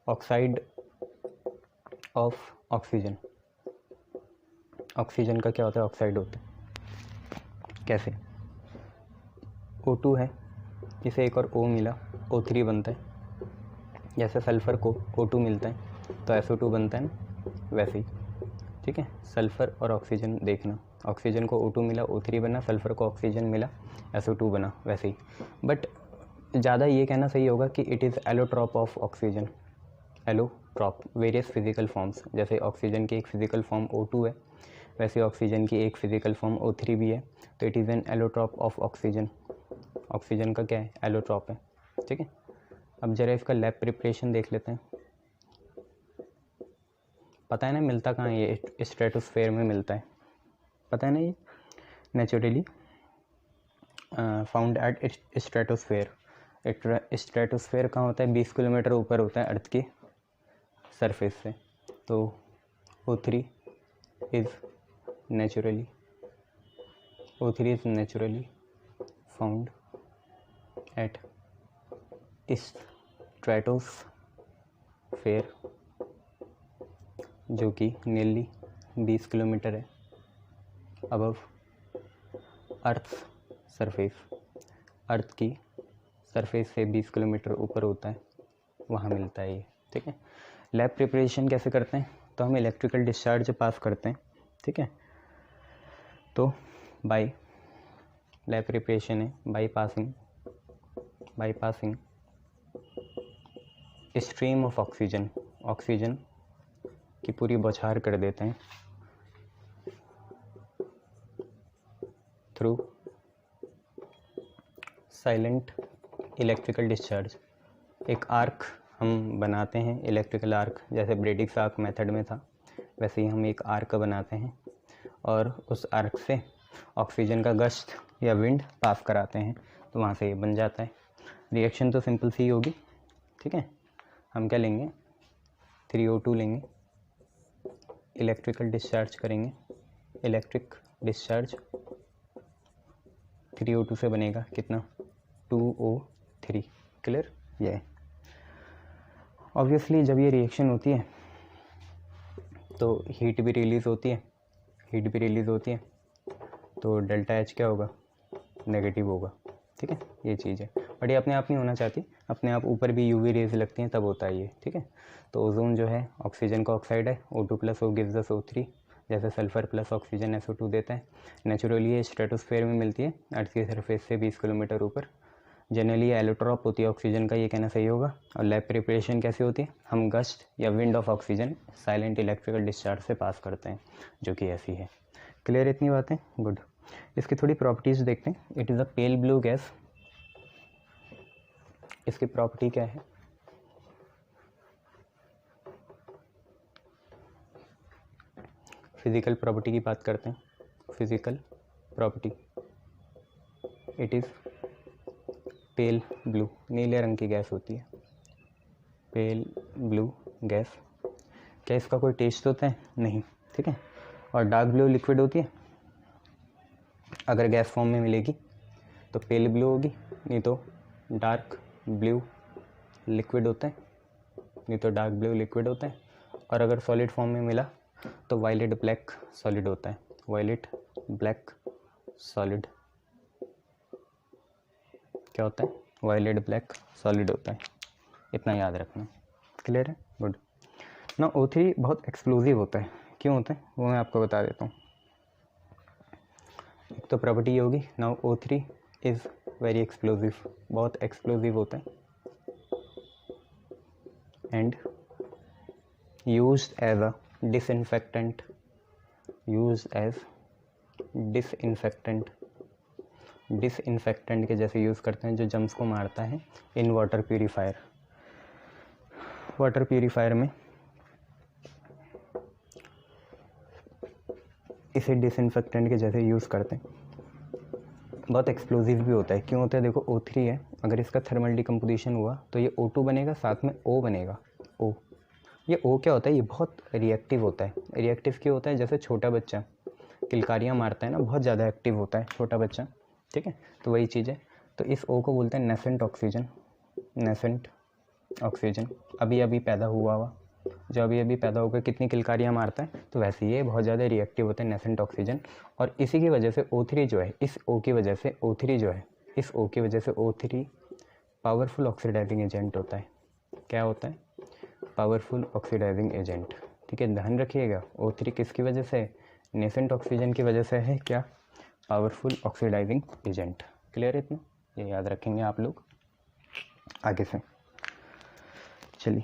oxide of oxygen. Oxygen का क्या होता है? ऑक्साइड होता है। कैसे? O2 है, इसे एक और O मिला, O3 बनता है। जैसे सल्फ़र को O2 मिलता है तो SO2 बनता है ना, वैसे ही, ठीक है। सल्फ़र और ऑक्सीजन देखना, ऑक्सीजन को O2 मिला, O3 बना, सल्फ़र को ऑक्सीजन मिला, SO2 बना, वैसे ही। बट ज़्यादा ये कहना सही होगा कि it is allotrope of oxygen. Allotrope, various physical forms, जैसे ऑक्सीजन की एक फिजिकल फॉर्म O2 है, वैसे ऑक्सीजन की एक फिजिकल फॉर्म O3 भी है, तो it is an allotrope of oxygen. Oxygen का क्या है? एलोट्रॉप है, ठीक है। अब जरा इसका लैब प्रिपरेशन देख लेते हैं। पता है ना मिलता कहाँ है? ये स्ट्रेटोस्फेयर में मिलता है, पता है ना, ये naturally found at stratosphere. Stratosphere कहाँ होता है? 20 किलोमीटर ऊपर होता है अर्थ की सरफेस से। तो O3 is naturally found at stratosphere, जो कि नियरली 20 किलोमीटर है अबव अर्थ सरफेस। अर्थ की सरफेस से 20 किलोमीटर ऊपर होता है, वहाँ मिलता है ये, ठीक है। लैब प्रिपरेशन कैसे करते हैं? तो हम इलेक्ट्रिकल डिस्चार्ज पास करते हैं, ठीक है। तो बाय लैब प्रिपरेशन है by passing stream of oxygen, oxygen की पूरी बौछार कर देते हैं थ्रू साइलेंट इलेक्ट्रिकल डिस्चार्ज। एक आर्क हम बनाते हैं, इलेक्ट्रिकल आर्क, जैसे ब्रेडिक्स आर्क मेथड में था, वैसे ही हम एक आर्क बनाते हैं और उस आर्क से ऑक्सीजन का गश्त या विंड पास कराते हैं, तो वहाँ से ये बन जाता है। रिएक्शन तो सिंपल सी होगी, ठीक है। हम क्या लेंगे? 3O2 लेंगे, इलेक्ट्रिकल डिस्चार्ज करेंगे, इलेक्ट्रिक डिस्चार्ज 3O2 से बनेगा कितना? 2O3। क्लियर? ये है। ऑब्वियसली जब ये रिएक्शन होती है तो हीट भी रिलीज़ होती है, तो डेल्टा H क्या होगा? नेगेटिव होगा, ठीक है। ये चीज़ है, बट ये अपने आप नहीं होना चाहती, अपने आप ऊपर भी UV रेज लगती हैं तब होता है ये, ठीक है। तो ओजोन जो है ऑक्सीजन का ऑक्साइड है, O2 + O gives us O3, जैसे सल्फ़र प्लस ऑक्सीजन SO2 देता है। नेचुरली ये स्ट्रेटोस्फेयर में मिलती है, अर्थ की सरफेस से 20 किलोमीटर ऊपर। जनरली एलोट्रॉप होती है ऑक्सीजन का, ये कहना सही होगा। और लैब प्रिपरेशन कैसे होती है? हम गस्ट या wind of oxygen silent electrical discharge से पास करते हैं, जो कि ऐसी है। क्लियर इतनी बातें? गुड। इसकी थोड़ी प्रॉपर्टीज़ देखते हैं। It is a pale blue gas. इसकी प्रॉपर्टी क्या है? फिज़िकल प्रॉपर्टी की बात करते हैं, physical property, it is pale blue, नीले रंग की गैस होती है, पेल ब्लू गैस। क्या इसका कोई टेस्ट होता है? नहीं, ठीक है। और डार्क ब्लू लिक्विड होती है, अगर गैस फॉर्म में मिलेगी तो पेल ब्लू होगी, नहीं तो डार्क ब्लू लिक्विड होता है, नहीं तो डार्क ब्लू लिक्विड होता है। और अगर सॉलिड फॉर्म में मिला तो वायलेट ब्लैक सॉलिड होता है, वायलेट ब्लैक सॉलिड क्या होता है? वायलेट ब्लैक सॉलिड होता है, इतना याद रखना। क्लियर है? गुड। ना O3 बहुत एक्सप्लोजिव होता है, क्यों होता है वो मैं आपको बता देता हूँ। एक तो प्रॉपर्टी ये होगी, now O3 is very explosive, बहुत एक्सप्लोजिव होता है, and used as a disinfectant, used as disinfectant, disinfectant के जैसे यूज़ करते हैं जो जम्स को मारता है in water purifier. Water purifier में इसे डिसइंफेक्टेंट के जैसे यूज़ करते हैं। बहुत एक्सप्लोजिव भी होता है, क्यों होता है? देखो O3 है, अगर इसका थर्मल डिकम्पोजिशन हुआ तो ये O2 बनेगा, साथ में O बनेगा, O। ये O क्या होता है? ये बहुत रिएक्टिव होता है। रिएक्टिव क्यों होता है? जैसे छोटा बच्चा किलकारियाँ मारता है ना, बहुत ज़्यादा एक्टिव होता है छोटा बच्चा, ठीक है। तो वही चीज़ है। तो इस O को बोलते हैं नेसेंट ऑक्सीजन, नेसेंट ऑक्सीजन। अभी अभी पैदा हुआ जो अभी अभी पैदा होकर कितनी किलकारियाँ मारता है, तो वैसे ही ये बहुत ज़्यादा रिएक्टिव होता है, नेसेंट ऑक्सीजन। और इसी की वजह से O3 जो है, इस O की वजह से O3 जो है, इस O की वजह से O3 पावरफुल ऑक्सीडाइजिंग एजेंट होता है। क्या होता है? पावरफुल ऑक्सीडाइजिंग एजेंट, ठीक है। ध्यान रखिएगा, O3 किसकी वजह से? नेसेंट ऑक्सीजन की वजह से है, क्या? Powerful oxidising agent. क्लियर है? इतना ये याद रखेंगे आप लोग आगे से। चलिए,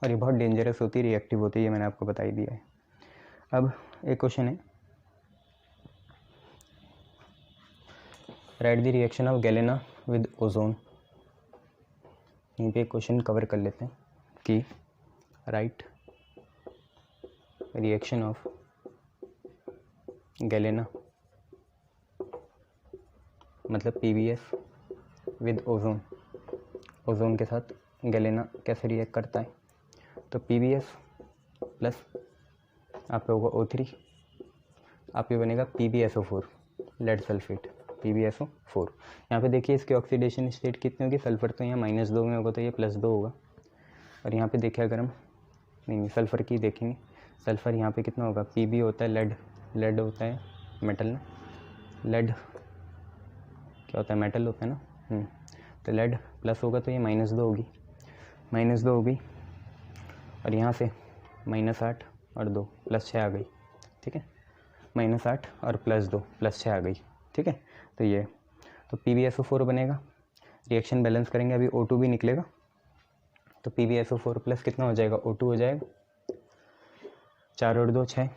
और ये बहुत डेंजरस होती है, रिएक्टिव होती है, ये मैंने आपको बता ही दिया है। अब एक क्वेश्चन है, right the reaction of galena with ozone. यहीं पे एक क्वेश्चन कवर कर लेते हैं कि राइट रिएक्शन ऑफ गैलेना मतलब PBS विद ओजोन, ओजोन के साथ गैलेना कैसे रिएक्ट करता है। तो PBS प्लस आप लोगों को O3, आप ये बनेगा PbSO4, लेड सल्फेट, PbSO4। यहाँ पे देखिए इसकी ऑक्सीडेशन स्टेट कितनी होगी? सल्फर तो यहाँ -2 में होगा, तो ये +2 होगा। और यहाँ पे देखिए अगर हम नहीं सल्फ़र की देखेंगे, सल्फ़र यहाँ पे कितना होगा? Pb होता है लेड, लेड होता है मेटल ना, लेड क्या होता है? मेटल होता है ना। तो लेड प्लस होगा तो ये -2 होगी, -2 होगी। और यहाँ से -8 और 2 +6 आ गई, ठीक है। -8 और +2 +6 आ गई, ठीक है। तो ये तो PbSO4 बनेगा। रिएक्शन बैलेंस करेंगे, अभी O2 भी निकलेगा, तो PbSO4 प्लस कितना हो जाएगा? O2 हो जाएगा। 4 और 2 6,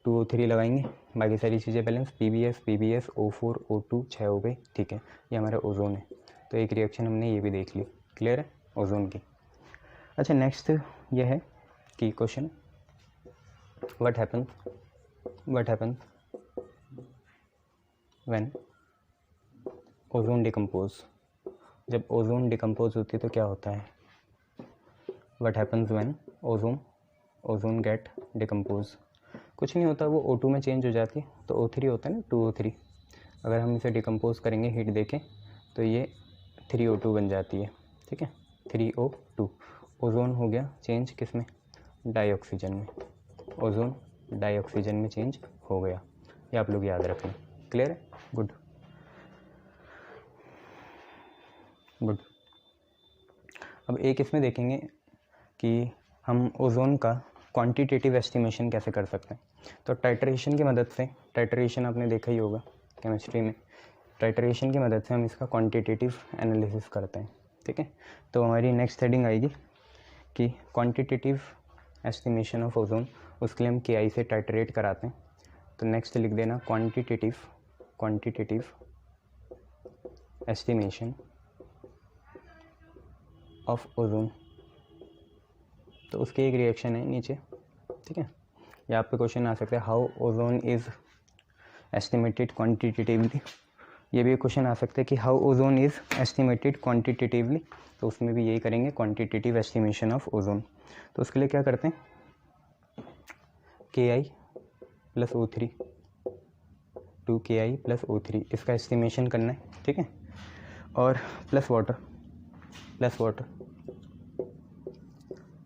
2O3 लगाएंगे, बाकी सारी चीज़ें बैलेंस, PbS O4 O2 6 हो गई, ठीक है। ये हमारा ओजोन है, तो एक रिएक्शन हमने ये भी देख ली। क्लियर है ओजोन की। अच्छा, नेक्स्ट ये है कि question, what happens when ozone decompose. जब ओजोन डिकम्पोज होती है तो क्या होता है? What happens when ozone get decompose. कुछ नहीं होता, वो O2 में चेंज हो जाती है, तो O3 होता है ना, 2O3। अगर हम इसे डिकम्पोज करेंगे, हीट देखें, तो ये 3O2 बन जाती है, ठीक है, 3O2। ओजोन हो गया चेंज किस में? डाइऑक्सीजन में। ओजोन डाइऑक्सीजन में चेंज हो गया, ये आप लोग याद रखें। क्लियर है? Good good. अब एक इसमें देखेंगे कि हम ओजोन का क्वांटिटेटिव एस्टिमेशन कैसे कर सकते हैं। तो टाइट्रेशन की मदद से, टाइट्रेशन आपने देखा ही होगा केमिस्ट्री में, टाइट्रेशन की मदद से हम इसका क्वांटिटेटिव एनालिसिस करते हैं, ठीक है। तो हमारी नेक्स्ट हेडिंग आएगी कि क्वांटिटेटिव एस्टिमेशन ऑफ ओजोन, उसके लिए हम KI से टाइट्रेट कराते हैं। तो नेक्स्ट लिख देना क्वांटिटेटिव एस्टिमेशन ऑफ ओजोन। तो उसकी एक रिएक्शन है नीचे, ठीक है। या आप पे क्वेश्चन आ सकता है how ozone is estimated quantitatively, ये भी क्वेश्चन आ सकता है कि how ozone is estimated quantitatively, तो उसमें भी यही करेंगे क्वांटिटेटिव एस्टिमेशन ऑफ ओजोन। तो उसके लिए क्या करते हैं, KI plus O3 2KI plus O3 इसका एस्टिमेशन करना है, ठीक है, और प्लस वाटर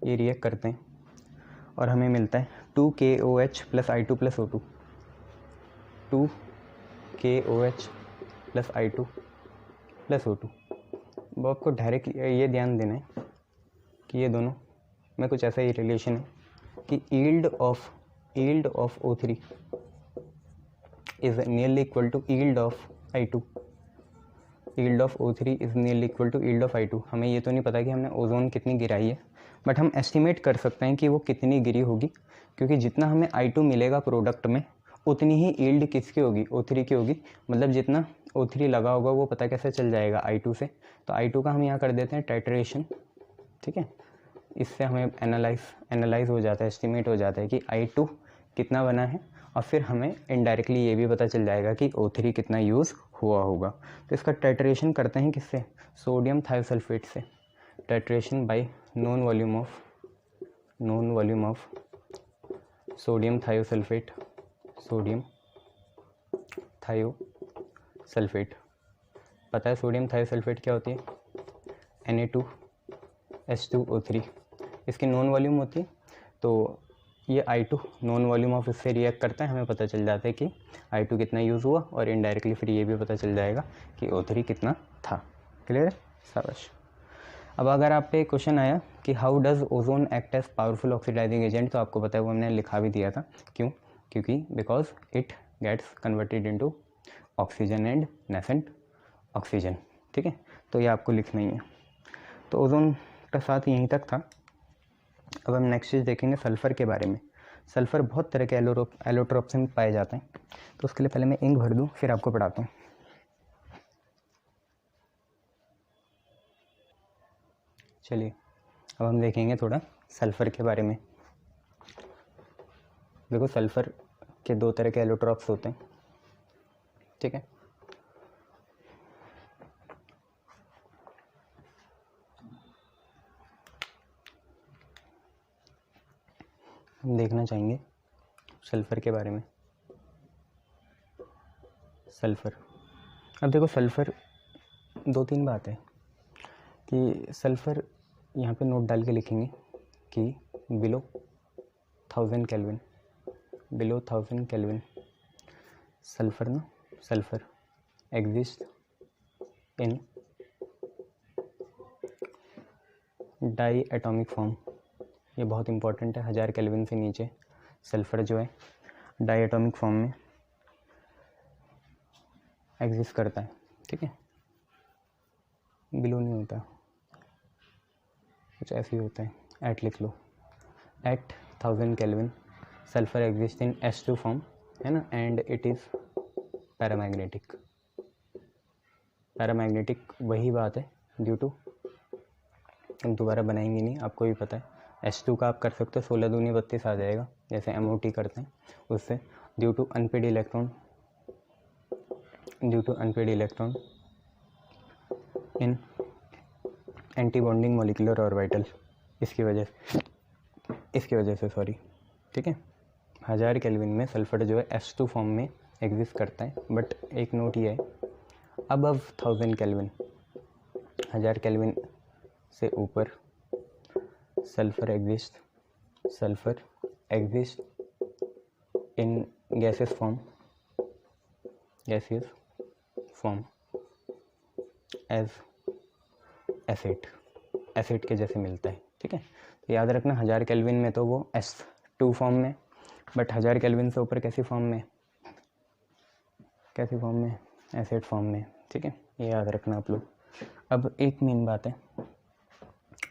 ये रिएक्ट करते हैं और हमें मिलता है 2KOH plus I2 plus O2 2KOH plus I2 plus O2। अब आपको डायरेक्ट ये ध्यान देना है कि ये दोनों में कुछ ऐसा ही रिलेशन है कि yield of O3 is nearly equal to yield of I2, yield of O3 is nearly equal to yield of I2। हमें ये तो नहीं पता कि हमने ओजोन कितनी गिराई है, बट हम एस्टिमेट कर सकते हैं कि वो कितनी गिरी होगी, क्योंकि जितना हमें I2 मिलेगा प्रोडक्ट में उतनी ही यील्ड किसकी होगी, O3 की होगी। मतलब जितना O3 लगा होगा वो पता कैसे चल जाएगा I2 से, तो I2 का हम यहाँ कर देते हैं टाइट्रेशन, ठीक है। इससे हमें एनालाइज हो जाता है, एस्टिमेट हो जाता है कि I2 कितना बना है, और फिर हमें इनडायरेक्टली ये भी पता चल जाएगा कि O3 कितना यूज़ हुआ होगा। तो इसका टाइट्रेशन करते हैं किससे, सोडियम थायोसल्फेट से, titration by known volume of sodium thiosulphate पता है सोडियम थायोसल्फेट क्या होती है, Na2H2O3, इसकी नॉन वॉल्यूम होती है। तो ये I2 नॉन वॉल्यूम ऑफ इससे रिएक्ट करता है, हमें पता चल जाता है कि I2 कितना यूज़ हुआ, और इनडायरेक्टली फिर ये भी पता चल जाएगा कि O3 कितना था। क्लियर है, शाबाश। अब अगर आप पे क्वेश्चन आया कि how does ozone act as powerful oxidising agent, तो आपको पता है वो हमने लिखा भी दिया था, क्योंकि because it gets converted into oxygen and nascent oxygen, ठीक है। तो ये आपको लिखना ही है। तो ओजोन का साथ यहीं तक था। अब हम नेक्स्ट चीज़ देखेंगे सल्फ़र के बारे में। सल्फ़र बहुत तरह के एलोट्रोप्स में पाए जाते हैं, तो उसके लिए पहले मैं इंक भर दूँ फिर आपको पढ़ाता हूँ। चलिए अब हम देखेंगे थोड़ा सल्फ़र के बारे में। देखो सल्फ़र के दो तरह के एलोट्रोप्स होते हैं, ठीक है। हम देखना चाहेंगे सल्फ़र के बारे में। सल्फ़र, अब देखो सल्फ़र दो तीन बात है कि सल्फ़र यहाँ पे नोट डाल के लिखेंगे कि below 1000 kelvin sulphur exist in diatomic form. ये बहुत इंपॉर्टेंट है, 1000 केल्विन से नीचे सल्फ़र जो है डाई एटॉमिक फॉर्म में एग्जिस्ट करता है, ठीक है। बिलो नहीं होता, कुछ ऐसे ही होता है, एट लिख लो। At 1000 kelvin sulphur exist in H2 form, है ना, एंड इट इज़ पैरामैग्नेटिक। वही बात है ड्यू टू, हम दोबारा बनाएंगे नहीं, आपको भी पता है। H2 का आप कर सकते हो 16 दूनी 32 आ जाएगा, जैसे MOT करते हैं उससे, due to unpaired electron in anti bonding molecular orbital, इसकी वजह से सॉरी, ठीक है। 1000 केल्विन में सल्फ़र जो है H2 फॉर्म में एग्जिस्ट करता है, बट एक नोट ये है, अबव 1000 केल्विन 1000 केल्विन से ऊपर sulphur exist in gaseous form as acid के जैसे मिलता है, ठीक है। तो याद रखना 1000 केल्विन में तो वो H2 फॉर्म में, बट 1000 केल्विन से ऊपर कैसी फॉर्म में, एसिड फॉर्म में, ठीक है। ये याद रखना आप लोग। अब एक मेन बात है,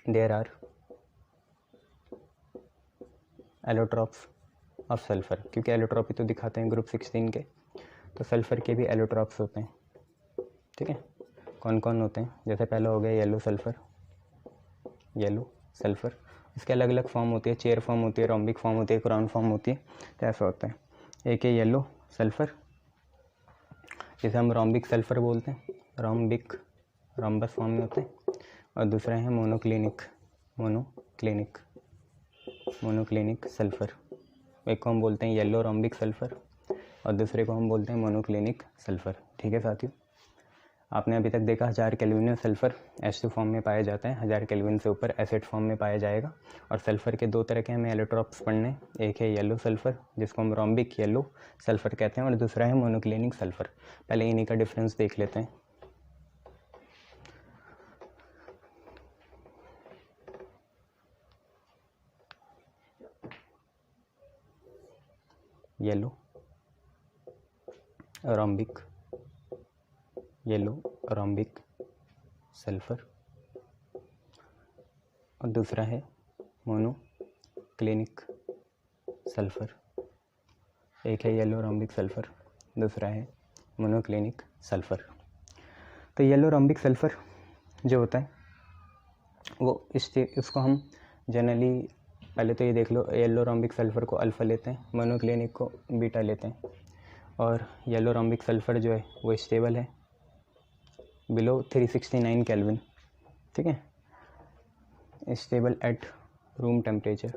there are allotropes of sulphur, क्योंकि एलोट्रॉपी तो दिखाते हैं ग्रुप 16 के, तो सल्फ़र के भी एलोट्रॉप्स होते हैं, ठीक है। कौन कौन होते हैं, जैसे पहला हो गया येलो सल्फ़र, इसके अलग अलग फॉर्म होती है, चेयर फॉर्म होती है, रोम्बिक फॉर्म होती है, क्राउन फॉर्म होती है। तो ऐसा होता है, एक है येलो सल्फ़र, जिसे हम रोम्बिक सल्फ़र बोलते हैं, रोम्बिक रोम्बस फॉर्म में होते हैं, और दूसरा है मोनोक्लिनिक सल्फ़र। एक को हम बोलते हैं येलो रोम्बिक सल्फ़र और दूसरे को हम बोलते हैं मोनोक्लिनिक सल्फ़र। ठीक है साथियों, आपने अभी तक देखा 1000 केल्विन में सल्फ़र H2 फॉर्म में पाया जाता है, 1000 केल्विन से ऊपर एसिड फॉर्म में पाया जाएगा। और सल्फ़र के दो तरह के हमें एलोट्रॉप्स पढ़ने, एक है येलो सल्फ़र जिसको हम रोम्बिक येलो सल्फ़र कहते हैं, और दूसरा है मोनोक्लिनिक सल्फ़र। पहले इन्हीं का डिफरेंस देख लेते हैं। येलो रोम्बिक सल्फ़र और दूसरा है मोनोक्लिनिक सल्फ़र। एक है येलो रोम्बिक सल्फ़र, दूसरा है मोनोक्लिनिक सल्फ़र। तो येलो रोम्बिक सल्फ़र जो होता है वो इसको हम जनरली, पहले तो ये देख लो, येलो रोम्बिक सल्फ़र को अल्फ़ा लेते हैं, मोनोक्लिनिक को बीटा लेते हैं। और येलो रोम्बिक सल्फ़र जो है वो स्टेबल है बिलो 369 केल्विन। ठीक है, स्टेबल एट रूम टेम्परेचर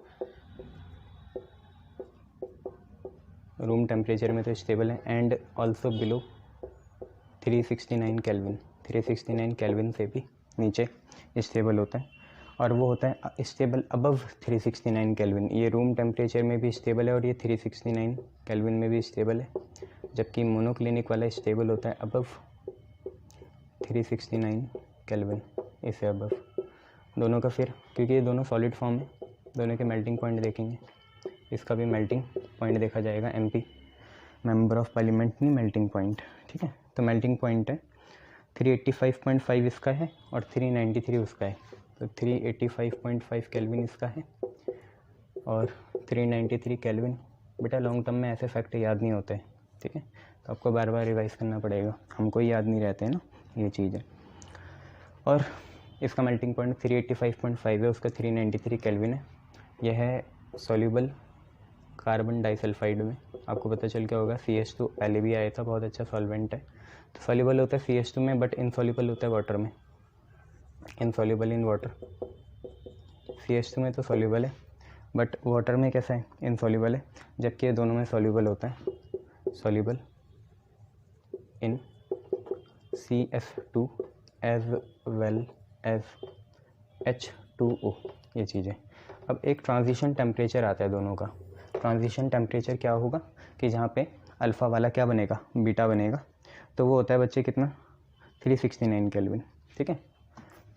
में तो स्टेबल है, and also below 369 kelvin, 369 kelvin से भी नीचे स्टेबल होता है। और वो होता है स्टेबल अबव 369 केल्विन, ये रूम टेम्परेचर में भी स्टेबल है और ये 369 केल्विन में भी स्टेबल है, जबकि मोनोक्लिनिक वाला स्टेबल होता है अबव 369 केल्विन, इससे अबव। दोनों का फिर, क्योंकि ये दोनों सॉलिड फॉर्म है, दोनों के मेल्टिंग पॉइंट देखेंगे, इसका भी मेल्टिंग पॉइंट देखा जाएगा, MP मेंबर ऑफ पार्लियामेंट नहीं, मेल्टिंग पॉइंट। ठीक है, तो मेल्टिंग पॉइंट है 385.5 इसका है और 393 उसका है। तो 385.5 केल्विन इसका है और 393 केल्विन। बेटा लॉन्ग टर्म में ऐसे फैक्ट याद नहीं होते, ठीक है, तो आपको बार बार रिवाइज़ करना पड़ेगा, हमको ही याद नहीं रहते हैं ना ये चीज़ है। और इसका मेल्टिंग पॉइंट 385.5 है, उसका 393 केल्विन है। यह है सॉल्यूबल कार्बन डाइसल्फाइड में। आपको पता चल क्या होगा, CH2 पहले भी आया था, बहुत अच्छा सॉल्वेंट है। तो सॉल्यूबल होता है CH2 में, बट इनसॉल्यूबल होता है वाटर में, इनसॉल्यूबल इन वाटर। CH2 में तो सॉल्यूबल है, बट वाटर में कैसा है, इनसॉल्यूबल है, जबकि ये दोनों में सॉल्यूबल होता है, soluble in CF2 as well as H2O, ये चीज़ें। अब एक ट्रांजिशन टेम्परेचर आता है दोनों का। ट्रांजिशन टेम्परेचर क्या होगा कि जहाँ पे अल्फ़ा वाला क्या बनेगा, बीटा बनेगा, तो वो होता है बच्चे कितना, 369 केल्विन। ठीक है,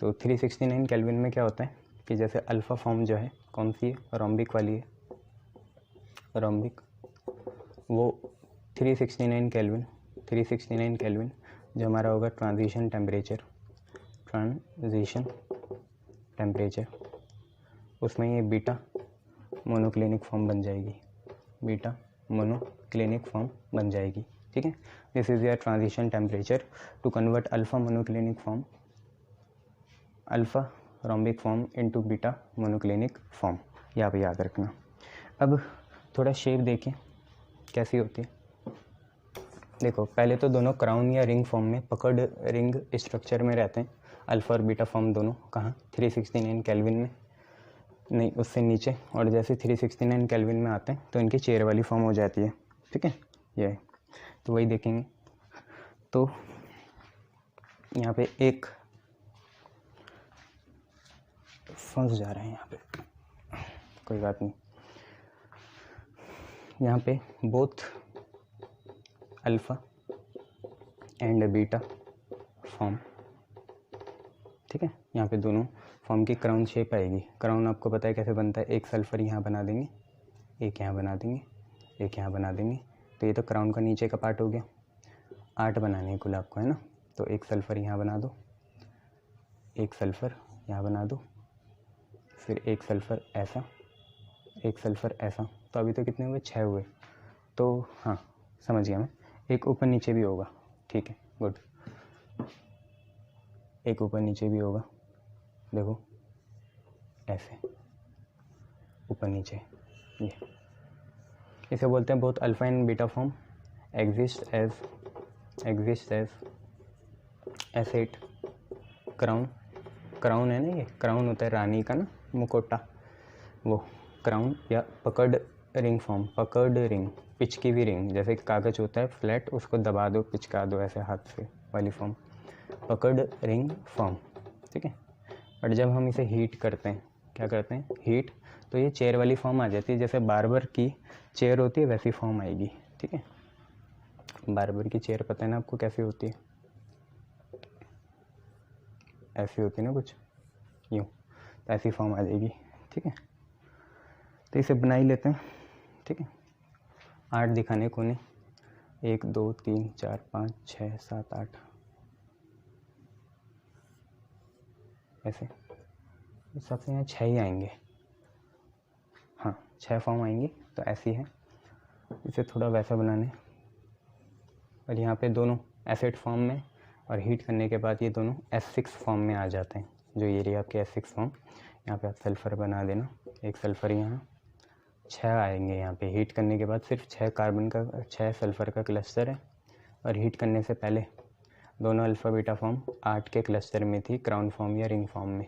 तो 369 केल्विन में क्या होता है कि जैसे अल्फ़ा फॉर्म जो है कौन सी है, रोम्बिक वाली है, रोम्बिक, वो 369 केल्विन, 369 केल्विन जो हमारा होगा ट्रांजिशन टेम्परेचर, उसमें ये बीटा मोनोक्लिनिक फॉर्म बन जाएगी, बीटा मोनोक्लिनिक फॉर्म बन जाएगी। ठीक है, this is your transition temperature to convert alpha monoclinic form, alpha rhombic form into beta monoclinic form, ये आप याद रखना। अब थोड़ा शेप देखें कैसी होती है। देखो पहले तो दोनों क्राउन या रिंग फॉर्म में, पकड़ रिंग स्ट्रक्चर में रहते हैं, अल्फ़ा और बीटा फॉर्म दोनों। कहाँ, 369 केल्विन में नहीं, उससे नीचे। और जैसे 369 केल्विन में आते हैं तो इनकी चेयर वाली फॉर्म हो जाती है। ठीक है, ये तो वही देखेंगे। तो यहाँ पे एक फंस जा रहे हैं, यहाँ पे कोई बात नहीं। यहाँ पे both alpha and beta form, ठीक है, यहाँ पे दोनों फॉर्म की क्राउन शेप आएगी। क्राउन आपको पता है कैसे बनता है, एक सल्फ़र यहाँ बना देंगे, एक यहाँ बना देंगे, एक यहाँ बना देंगे, तो ये तो क्राउन का नीचे का पार्ट हो गया। 8 बनाने हैं कुल आपको, है ना, तो एक सल्फ़र यहाँ बना दो, एक सल्फ़र यहाँ बना दो, फिर एक सल्फ़र ऐसा, एक सल्फ़र ऐसा, तो अभी तो कितने हुए, 6 हुए। तो हाँ समझ गया मैं, एक ऊपर नीचे भी होगा, ठीक है, गुड, एक ऊपर नीचे भी होगा, देखो ऐसे, ऊपर नीचे, ये इसे बोलते हैं both alpha and beta form exist as S eight crown. Crown है ना, ये क्राउन होता है रानी का ना मुकोटा, वो क्राउन या पकड़ रिंग फॉर्म, पकड़ रिंग, पिचकी हुई रिंग, जैसे कागज़ होता है फ्लैट, उसको दबा दो पिचका दो ऐसे हाथ से वाली फॉर्म, पकड़ रिंग फॉर्म, ठीक है। और जब हम इसे हीट करते हैं, क्या करते हैं, हीट, तो ये चेयर वाली फॉर्म आ जाती है, जैसे बार्बर की चेयर होती है वैसी फॉर्म आएगी, ठीक है। बार्बर की चेयर पता है ना आपको कैसी होती है, ऐसी होती है ना कुछ यूँ, तो ऐसी फॉर्म आ जाएगी, ठीक है। तो इसे बना ही लेते हैं, ठीक है। 8 दिखाने को नहीं, 1 2 3 4 5 6 7 8 ऐसे, इस सबसे यहाँ 6 ही आएंगे, हाँ 6 फॉर्म आएंगी, तो ऐसी है। इसे थोड़ा वैसा बनाने, और यहाँ पे दोनों एसिड फॉर्म में, और हीट करने के बाद ये दोनों S6 फॉर्म में आ जाते हैं, जो ये रही आपके S6 फॉर्म। यहाँ पे आप सल्फ़र बना देना, एक सल्फ़र यहाँ, 6 आएंगे यहाँ पे, हीट करने के बाद सिर्फ 6 कार्बन का, 6 सल्फ़र का क्लस्टर है, और हीट करने से पहले दोनों अल्फ़ा बीटा फॉर्म 8 के क्लस्टर में थी, क्राउन फॉर्म या रिंग फॉर्म में,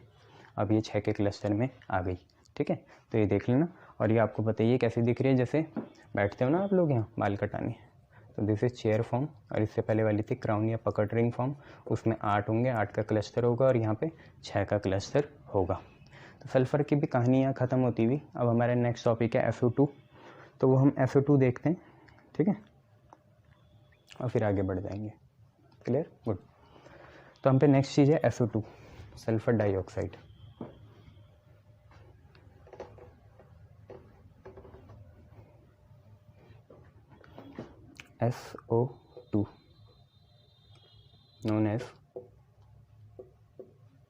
अब ये 6 के क्लस्टर में आ गई, ठीक है। तो ये देख लेना, और ये आपको बताइए कैसी दिख रही है, जैसे बैठते हो ना आप लोग यहाँ बाल कटाने, तो दिस इज चेयर फॉर्म, और इससे पहले वाली थी क्राउन या पकड़ रिंग फॉर्म, उसमें 8 होंगे, 8 का क्लस्टर होगा, और यहाँ पे 6 का क्लस्टर होगा। तो सल्फ़र की भी कहानी यहाँ ख़त्म होती हुई। अब हमारा नेक्स्ट टॉपिक है SO2, तो वो हम SO2 देखते हैं, ठीक है, और फिर आगे बढ़ जाएंगे। Clear, good. तो हम पे नेक्स्ट चीज़ है SO2, sulphur dioxide. SO2 known as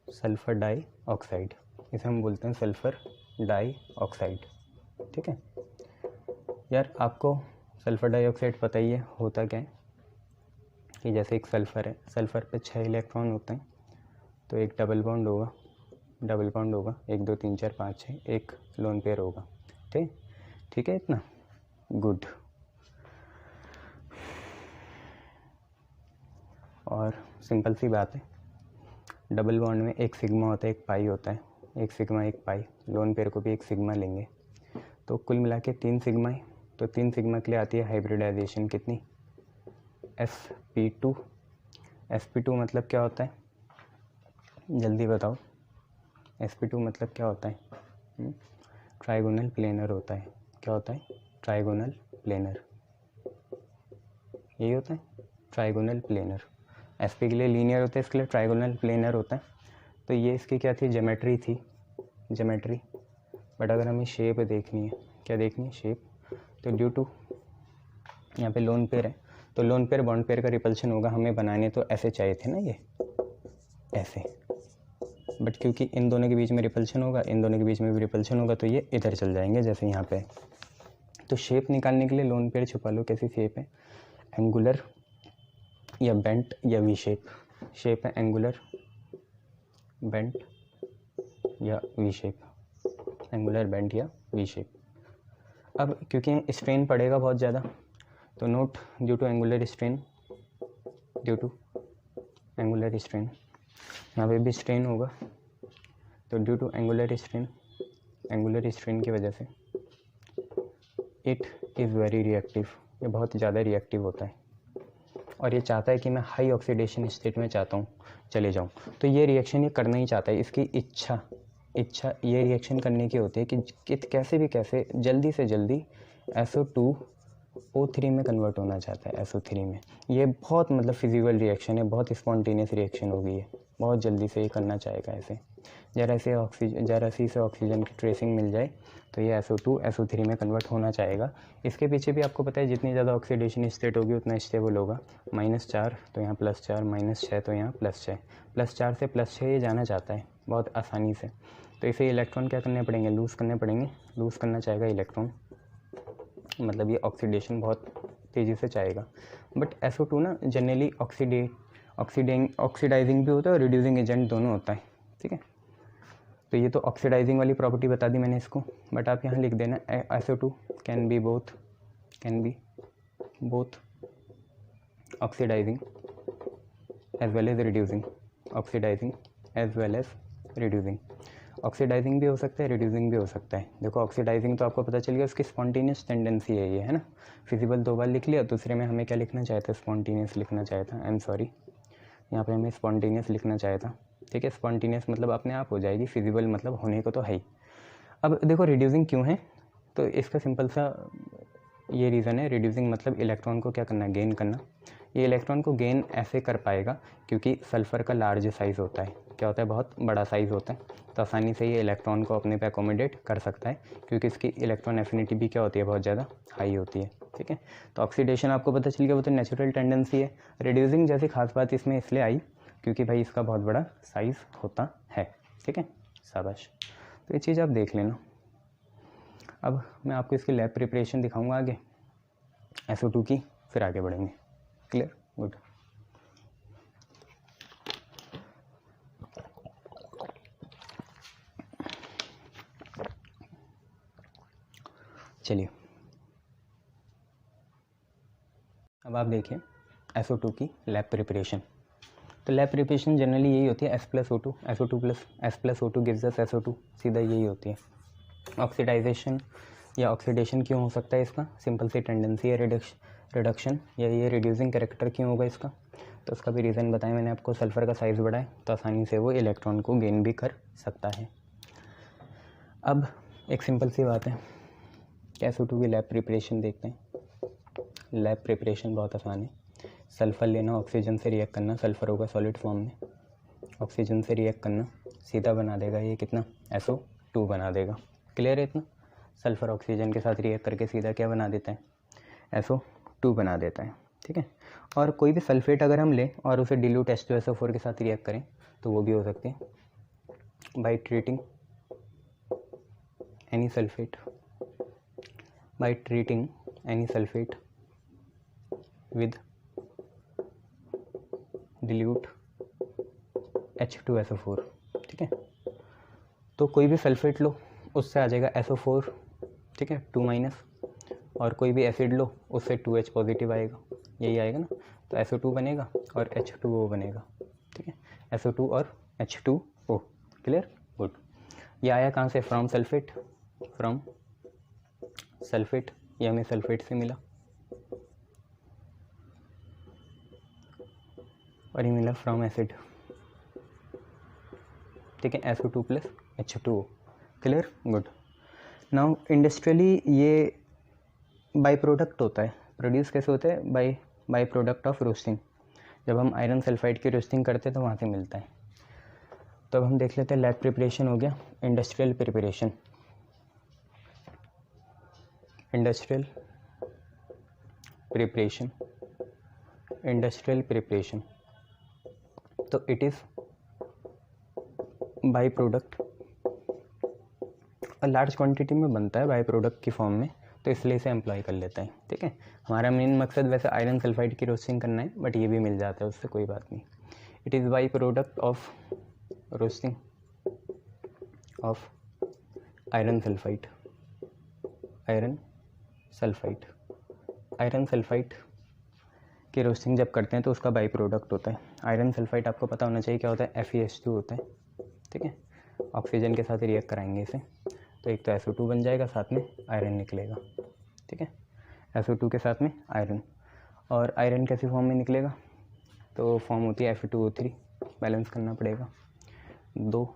sulphur dioxide, इसे हम बोलते हैं सल्फ़र डाइऑक्साइड, ठीक है। यार आपको सल्फ़र डाइऑक्साइड पता ही है होता क्या है, कि जैसे एक सल्फ़र है, सल्फ़र पे 6 इलेक्ट्रॉन होते हैं, तो एक डबल बॉन्ड होगा, 1 2 3 4 5 6, एक लोन पेयर होगा, ठीक है, इतना गुड। और सिंपल सी बात है, डबल बॉन्ड में एक सिग्मा होता है, एक पाई होता है, एक सिग्मा एक पाई, लोन पेयर को भी एक सिग्मा लेंगे, तो कुल मिला के 3 सिग्मा है, तो 3 सिग्मा के लिए आती है हाइब्रिडाइजेशन कितनी, sp2। sp2 मतलब क्या होता है, जल्दी बताओ, sp2 मतलब क्या होता है, ट्राइगोनल प्लेनर होता है, क्या होता है, ट्राइगोनल प्लेनर, यही होता है ट्राइगोनल प्लेनर। sp के लिए लीनियर होता है, इसके लिए ट्राइगोनल प्लेनर होता है। तो ये इसकी क्या थी, ज्योमेट्री थी, ज्योमेट्री। बट अगर हमें शेप देखनी है, क्या देखनी है, शेप, तो ड्यू टू यहाँ पे लोन पेयर है, तो लोन पेयर बॉन्ड पेयर का रिपल्शन होगा, हमें बनाने तो ऐसे चाहिए थे ना, ये ऐसे, बट क्योंकि इन दोनों के बीच में रिपल्शन होगा, इन दोनों के बीच में भी रिपल्शन होगा, तो ये इधर चल जाएंगे जैसे यहाँ पे। तो शेप निकालने के लिए लोन पेयर छुपा लो, कैसी शेप है, एंगुलर या बेंट या वी शेप है एंगुलर, बेंट या वी शेप, एंगुलर बेंट या वी शेप। अब क्योंकि स्ट्रेन पड़ेगा बहुत ज़्यादा, तो note due to angular strain, due to angular strain, यहाँ पे भी स्ट्रेन होगा, तो ड्यू टू एंगुलर स्ट्रेन की वजह से इट इज़ वेरी रिएक्टिव, ये बहुत ज़्यादा रिएक्टिव होता है, और ये चाहता है कि मैं हाई ऑक्सीडेशन स्टेट में चाहता हूँ चले जाऊँ, तो ये रिएक्शन ये करना ही चाहता है, इसकी इच्छा ये रिएक्शन करने की होती है कि कैसे भी कैसे जल्दी से जल्दी SO2O3 में कन्वर्ट होना चाहता है, SO3 में। ये बहुत मतलब फिजिकल रिएक्शन है, बहुत स्पॉन्टेनियस रिएक्शन होगी, ये बहुत जल्दी से ये करना चाहेगा ऐसे, ज़रा सी इसे ऑक्सीजन की ट्रेसिंग मिल जाए तो ये SO2 SO3 में कन्वर्ट होना चाहेगा। इसके पीछे भी आपको पता है जितनी ज़्यादा ऑक्सीडेशन स्टेट होगी उतना स्टेबल होगा, -4 तो यहाँ +4, -6 तो यहाँ +6, +4 से +6 ये जाना चाहता है बहुत आसानी से, तो इसे इलेक्ट्रॉन क्या करने पड़ेंगे, लूज़ करने पड़ेंगे, लूज़ करना चाहेगा इलेक्ट्रॉन, मतलब ये ऑक्सीडेशन बहुत तेज़ी से चाहेगा। बट SO2 ना जनरली ऑक्सीडाइजिंग भी होता है और रिड्यूसिंग एजेंट दोनों होता है, ठीक है। तो ये तो ऑक्सीडाइजिंग वाली प्रॉपर्टी बता दी मैंने इसको, बट आप यहाँ लिख देना SO2 can be both oxidising as well as reducing, oxidising as well as reducing. Oxidising भी हो सकता है, रिड्यूसिंग भी हो सकता है। देखो ऑक्सीडाइजिंग तो आपको पता चल गया उसकी स्पॉन्टेनियस टेंडेंसी है ये, है ना। फिजिबल 2 बार लिख लिया, दूसरे में हमें क्या लिखना चाहता है, स्पॉन्टेनियस लिखना चाहता। आई एम सॉरी, यहाँ पे हमें स्पॉन्टेनियस लिखना चाहता। ठीक है, स्पॉन्टेनियस मतलब अपने आप हो जाएगी, फिजिबल मतलब होने को तो है ही। अब देखो रिड्यूसिंग क्यों है, तो इसका सिंपल सा ये रीज़न है। रिड्यूसिंग मतलब इलेक्ट्रॉन को क्या करना, गेन करना। ये इलेक्ट्रॉन को गेन ऐसे कर पाएगा क्योंकि सल्फ़र का लार्ज साइज़ होता है, क्या होता है, बहुत बड़ा साइज़ होता है, तो आसानी से ये इलेक्ट्रॉन को अपने पे अकोमोडेट कर सकता है क्योंकि इसकी इलेक्ट्रॉन एफिनिटी भी क्या होती है, बहुत ज़्यादा हाई होती है। ठीक है, तो ऑक्सीडेशन आपको पता चल गया, वो तो नेचुरल टेंडेंसी है। रिड्यूसिंग जैसी खास बात इसमें इसलिए आई क्योंकि भाई इसका बहुत बड़ा साइज़ होता है। ठीक है, शाबाश, तो ये चीज़ आप देख लेना। अब मैं आपको इसकी लैब प्रिपरेशन दिखाऊंगा आगे SO2 की, फिर आगे बढ़ेंगे। Clear, good. चलिए अब आप देखिए SO2 की लैब प्रिपरेशन। तो लैब प्रिपरेशन जनरली यही होती है, S+O2 SO2 plus S+O2 gives us SO2, सीधा यही होती है। ऑक्सीडाइजेशन या ऑक्सीडेशन क्यों हो सकता है इसका, सिंपल सी टेंडेंसी है रिडक्शन, या ये रिड्यूसिंग कैरेक्टर क्यों होगा इसका, तो उसका भी रीज़न बताया मैंने आपको। सल्फ़र का साइज़ बड़ा है तो आसानी से वो इलेक्ट्रॉन को गेन भी कर सकता है। अब एक सिंपल सी बात है, SO2 की लैब प्रिपरेशन देखते हैं। लैब प्रिपरेशन बहुत आसान है, सल्फ़र लेना, ऑक्सीजन से रिएक्ट करना, सल्फ़र होगा सॉलिड फॉर्म में, ऑक्सीजन से रिएक्ट करना, सीधा बना देगा ये कितना, SO2 बना देगा। क्लियर है इतना, सल्फ़र ऑक्सीजन के साथ रिएक्ट करके सीधा क्या बना देता है, SO2 बना देता है। ठीक है, और कोई भी सल्फेट अगर हम लें और उसे डिल्यूट H2SO4 के साथ रिएक्ट करें तो वो भी हो सकती है by treating any sulphate with dilute H2SO4। ठीक है, तो कोई भी सल्फेट लो उससे आ जाएगा SO4, ठीक है, 2-, और कोई भी एसिड लो उससे 2H पॉजिटिव आएगा, यही आएगा ना, तो SO2 बनेगा और H2O बनेगा। ठीक है, SO2 और H2O। Clear, good. ये आया कहाँ से, फ्रॉम सल्फेट, ये हमें सल्फेट से मिला और ये मिला फ्रॉम एसिड। ठीक है, SO2 plus H2O। Clear, good. Now industrially ये बाई प्रोडक्ट होता है, प्रोड्यूस कैसे होता है, बाई प्रोडक्ट ऑफ रोस्टिंग। जब हम आयरन सल्फाइड की रोस्टिंग करते हैं तो वहाँ से मिलता है। तो अब हम देख लेते हैं, लैब प्रिपरेशन हो गया, इंडस्ट्रियल प्रिपरेशन। तो इट इज़ बाई प्रोडक्ट और लार्ज क्वांटिटी में बनता है बाई प्रोडक्ट की फॉर्म में, तो इसलिए इसे एम्प्लॉय कर लेते हैं। ठीक है, हमारा मेन मकसद वैसे आयरन सल्फाइड की रोस्टिंग करना है, बट ये भी मिल जाता है, उससे कोई बात नहीं। It is by product of roasting of iron sulphide की रोस्टिंग जब करते हैं तो उसका बाई प्रोडक्ट होता है। आयरन सल्फाइड आपको पता होना चाहिए क्या होता है, FeH2 होता है। ठीक है, ऑक्सीजन के साथ रिएक्ट कराएंगे इसे, तो एक तो SO2 बन जाएगा, साथ में आयरन निकलेगा। ठीक है, SO2 के साथ में आयरन, और आयरन कैसी फॉर्म में निकलेगा, तो फॉर्म होती है Fe2O3, बैलेंस करना पड़ेगा, 2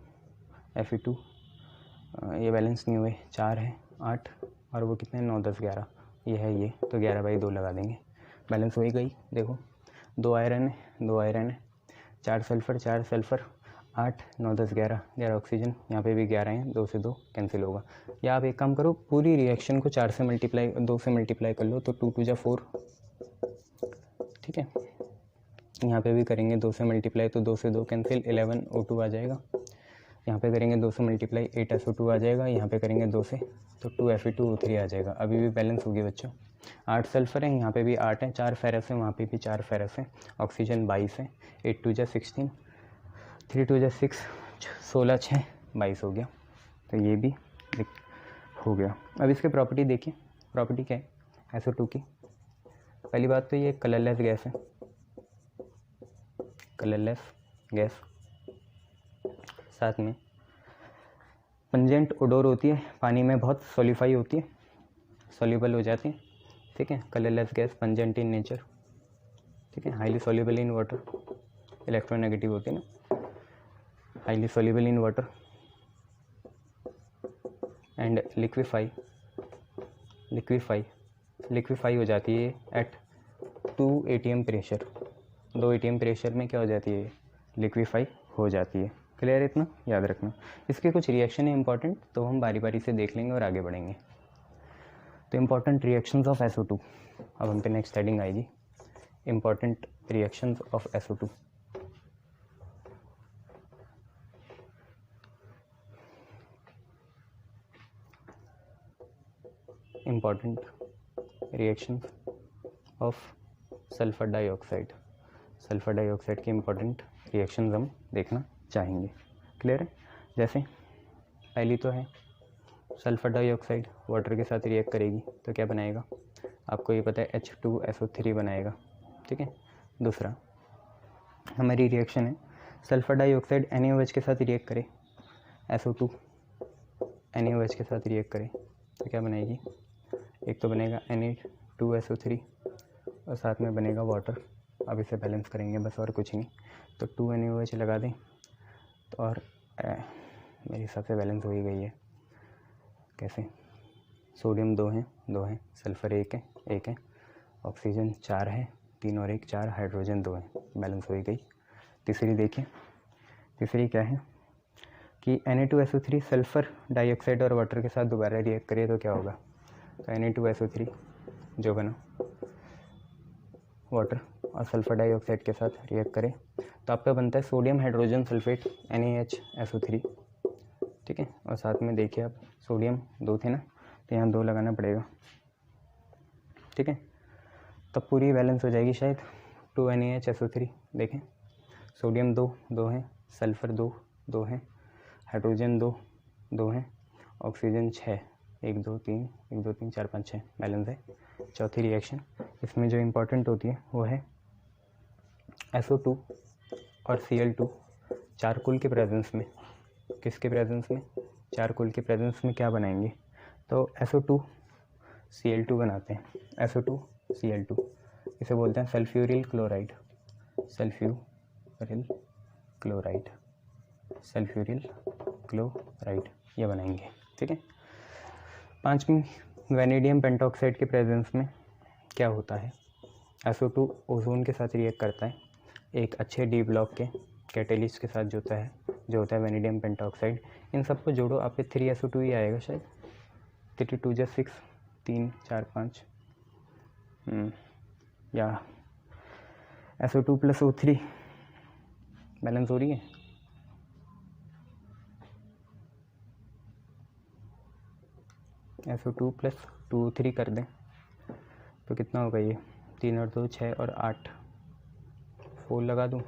Fe2, ये बैलेंस नहीं हुए, 4 है, 8, और वो कितने, 9, 10, 11, ये है ये, तो 11/2 लगा देंगे, बैलेंस हो ही गई। देखो 2 आयरन है, 4 सल्फ़र, 8, 9, 10, 11 ऑक्सीजन, यहाँ पे भी 11 हैं, 2 से 2 कैंसिल होगा। या आप एक काम करो, पूरी रिएक्शन को 2 से मल्टीप्लाई कर लो, तो 2 × 4। ठीक है, यहाँ पे भी करेंगे 2 से मल्टीप्लाई, तो 2 से 2 कैंसिल, 11 O2 आ जाएगा। यहाँ पे करेंगे 2 से मल्टीप्लाई, 8 SO2 आ जाएगा। यहाँ पे करेंगे 2 से, तो 2 Fe2O3 आ जाएगा। अभी भी बैलेंस होगी बच्चों, 8 सल्फ़र है, यहाँ पे भी 8 है, 4 फेरस है, वहाँ पे भी 4 फेरस है, ऑक्सीजन 22 है, 8 × 2 = 16, 3 × 2 = 6, 16, 6, 22 हो गया। तो ये भी हो गया। अब इसके प्रॉपर्टी देखिए, प्रॉपर्टी क्या है SO2 की। पहली बात तो ये कलरलेस गैस है, कलरलेस गैस। साथ में पंजेंट ओडोर होती है, पानी में बहुत सॉलिफाई होती है, सॉल्युबल हो जाती है, ठीक है। Colourless gas pungent in nature, ठीक है। Highly soluble in water, electronegative होती है ना, highly soluble in water and liquefy हो जाती है at 2 atm pressure. 2 atm pressure में क्या हो जाती है, लिक्विफाई हो जाती है। क्लियर है, इतना याद रखना। इसके कुछ रिएक्शन है इंपॉर्टेंट, तो हम बारी बारी से देख लेंगे और आगे बढ़ेंगे। तो इंपॉर्टेंट रिएक्शंस ऑफ SO2, अब हम पे नेक्स्ट हेडिंग आएगी, important reactions of SO2। Important reactions of sulphur dioxide. Sulphur dioxide के इंपॉर्टेंट रिएक्शंस हम देखना चाहेंगे। क्लियर है। जैसे पहली तो है सल्फर डाइऑक्साइड वाटर के साथ रिएक्ट करेगी तो क्या बनाएगा, आपको ये पता है H2SO3 बनाएगा, ठीक है। दूसरा हमारी रिएक्शन है सल्फर डाइऑक्साइड NaOH के साथ रिएक्ट करे, SO2 NaOH के साथ रिएक्ट करे तो क्या बनेगी, एक तो बनेगा Na2SO3 और साथ में बनेगा वाटर। अब इसे बैलेंस करेंगे बस, और कुछ नहीं। तो 2 NaOH लगा दें तो, और मेरे हिसाब से बैलेंस हो ही गई है। कैसे, सोडियम 2 है, सल्फ़र 1 है, ऑक्सीजन 4 है, 3 और 1 4, हाइड्रोजन 2 है, बैलेंस हो ही गई। तीसरी देखिए, तीसरी क्या है कि Na2SO3 सल्फ़र डाइऑक्साइड और वाटर के साथ दोबारा रिएक्ट करे तो क्या होगा। तो Na2SO3 जो बना वाटर और सल्फ़र डाइऑक्साइड के साथ रिएक्ट करे तो आपका बनता है सोडियम हाइड्रोजन सल्फेट NaHSO3, ठीक है। और साथ में देखिए आप सोडियम 2 थे ना, तो यहाँ 2 लगाना पड़ेगा, ठीक है। तब पूरी बैलेंस हो जाएगी शायद। 2 NaHSO3 देखें, सोडियम 2 है, सल्फ़र 2 है, हाइड्रोजन 2 है, ऑक्सीजन 6, 1 2 3 4 5 6 बैलेंस है। चौथी रिएक्शन इसमें जो इम्पोर्टेंट होती है वो है SO2 और Cl2 चारकोल के प्रेजेंस में। किसके प्रेजेंस में, चारकोल के प्रेजेंस में क्या बनाएंगे, तो SO2 Cl2 बनाते हैं, SO2 Cl2, इसे बोलते हैं सल्फ्यूरिल क्लोराइड, सल्फ्यूरिल क्लोराइड ये बनाएंगे, ठीक है। पांचवी वेनेडियम पेंटॉक्साइड के प्रेजेंस में क्या होता है, SO2 ओजोन के साथ रिएक्ट करता है एक अच्छे डी ब्लॉक के कैटेलिस्ट के साथ जो होता है वेनेडियम पेंटॉक्साइड। इन सबको जोड़ो आप पे 3SO2 ही आएगा शायद, 3 2 6, 3 4 5 या SO2 + O3 बैलेंस हो रही है। SO2 + 2O3 कर दें तो कितना होगा, ये 3 और 2 6 और 8, 4 लगा दूँ,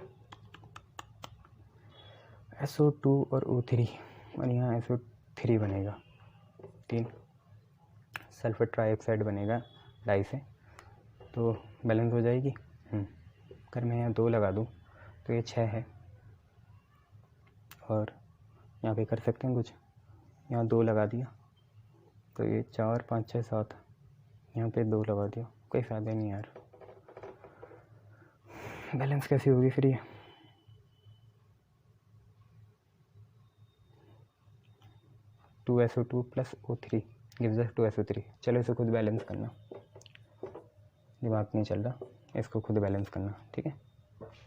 SO2 और O3 और यहाँ SO3 बनेगा, 3 सल्फर ट्राइऑक्साइड बनेगा डाई से, तो बैलेंस हो जाएगी। अगर मैं यहाँ 2 लगा दूँ तो ये 6 है, और यहाँ पे कर सकते हैं कुछ, यहाँ 2 लगा दिया तो ये 4 5 6 7, यहाँ पे 2 लगा दिया, कोई फ़ायदा नहीं यार, बैलेंस कैसी होगी फिर ये। SO2 + O3 gives us 2SO3। चलो इसे खुद बैलेंस करना, दिमाग नहीं चल रहा, इसको खुद बैलेंस करना, ठीक है।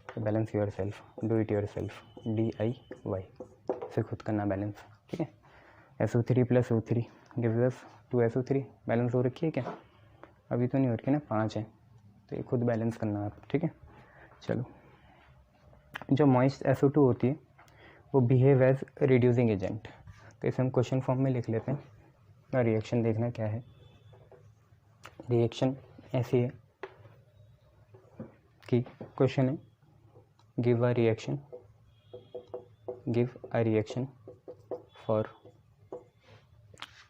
तो balance your self, do it your self, DIY, इसे खुद करना बैलेंस, ठीक है। SO3 + O3 gives us 2SO3, balance हो रखी है क्या, अभी तो नहीं हो रखी ना, 5 है, तो ये खुद बैलेंस करना आप, ठीक है। चलो, जो मॉइस्ट SO2 होती है वो बिहेव एज रिड्यूसिंग एजेंट, तो इसे हम क्वेश्चन फॉर्म में लिख लेते हैं और रिएक्शन देखना क्या है। रिएक्शन ऐसी है कि क्वेश्चन है give a reaction for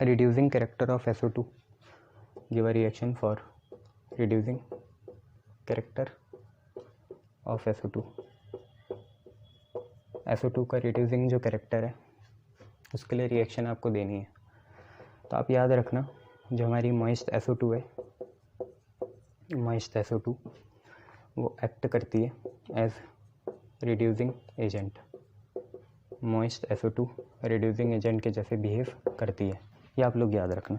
reducing character of SO2, give a reaction for reducing character of SO2. SO2 का reducing जो कैरेक्टर है उसके लिए रिएक्शन आपको देनी है। तो आप याद रखना, जो हमारी मॉइस्ट SO2 है, मॉइस्ट SO2 वो एक्ट करती है as reducing agent. Moist SO2 reducing agent के जैसे बिहेव करती है, ये आप लोग याद रखना,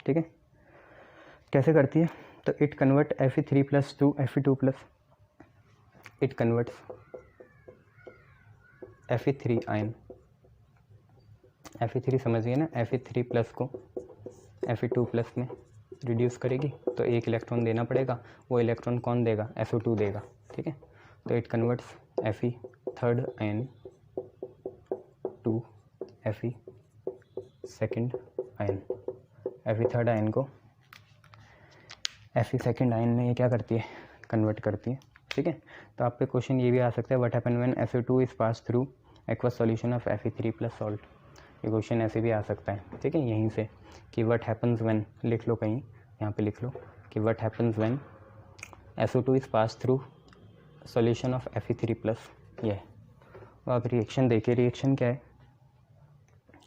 ठीक है। कैसे करती है? तो it convert Fe3+ to Fe2+, it converts Fe3 ion, Fe3 समझिए ना, Fe3+ को Fe2+ में रिड्यूस करेगी तो एक इलेक्ट्रॉन देना पड़ेगा, वो इलेक्ट्रॉन कौन देगा? SO2 देगा, ठीक है। तो it converts Fe3 ion to Fe2 ion. Fe3 ion को Fe2 आयन में ये क्या करती है? कन्वर्ट करती है, ठीक है। तो आप पे क्वेश्चन ये भी आ सकता है, what happen when SO2 is pass through aqueous solution of Fe3+ salt. ये क्वेश्चन ऐसे भी आ सकता है, ठीक है, यहीं से कि व्हाट हैपन्स व्हेन, लिख लो कहीं, यहाँ पे लिख लो कि what happens when SO2 is pass through solution of Fe3+। ये तो आप रिएक्शन देखिए, रिएक्शन क्या है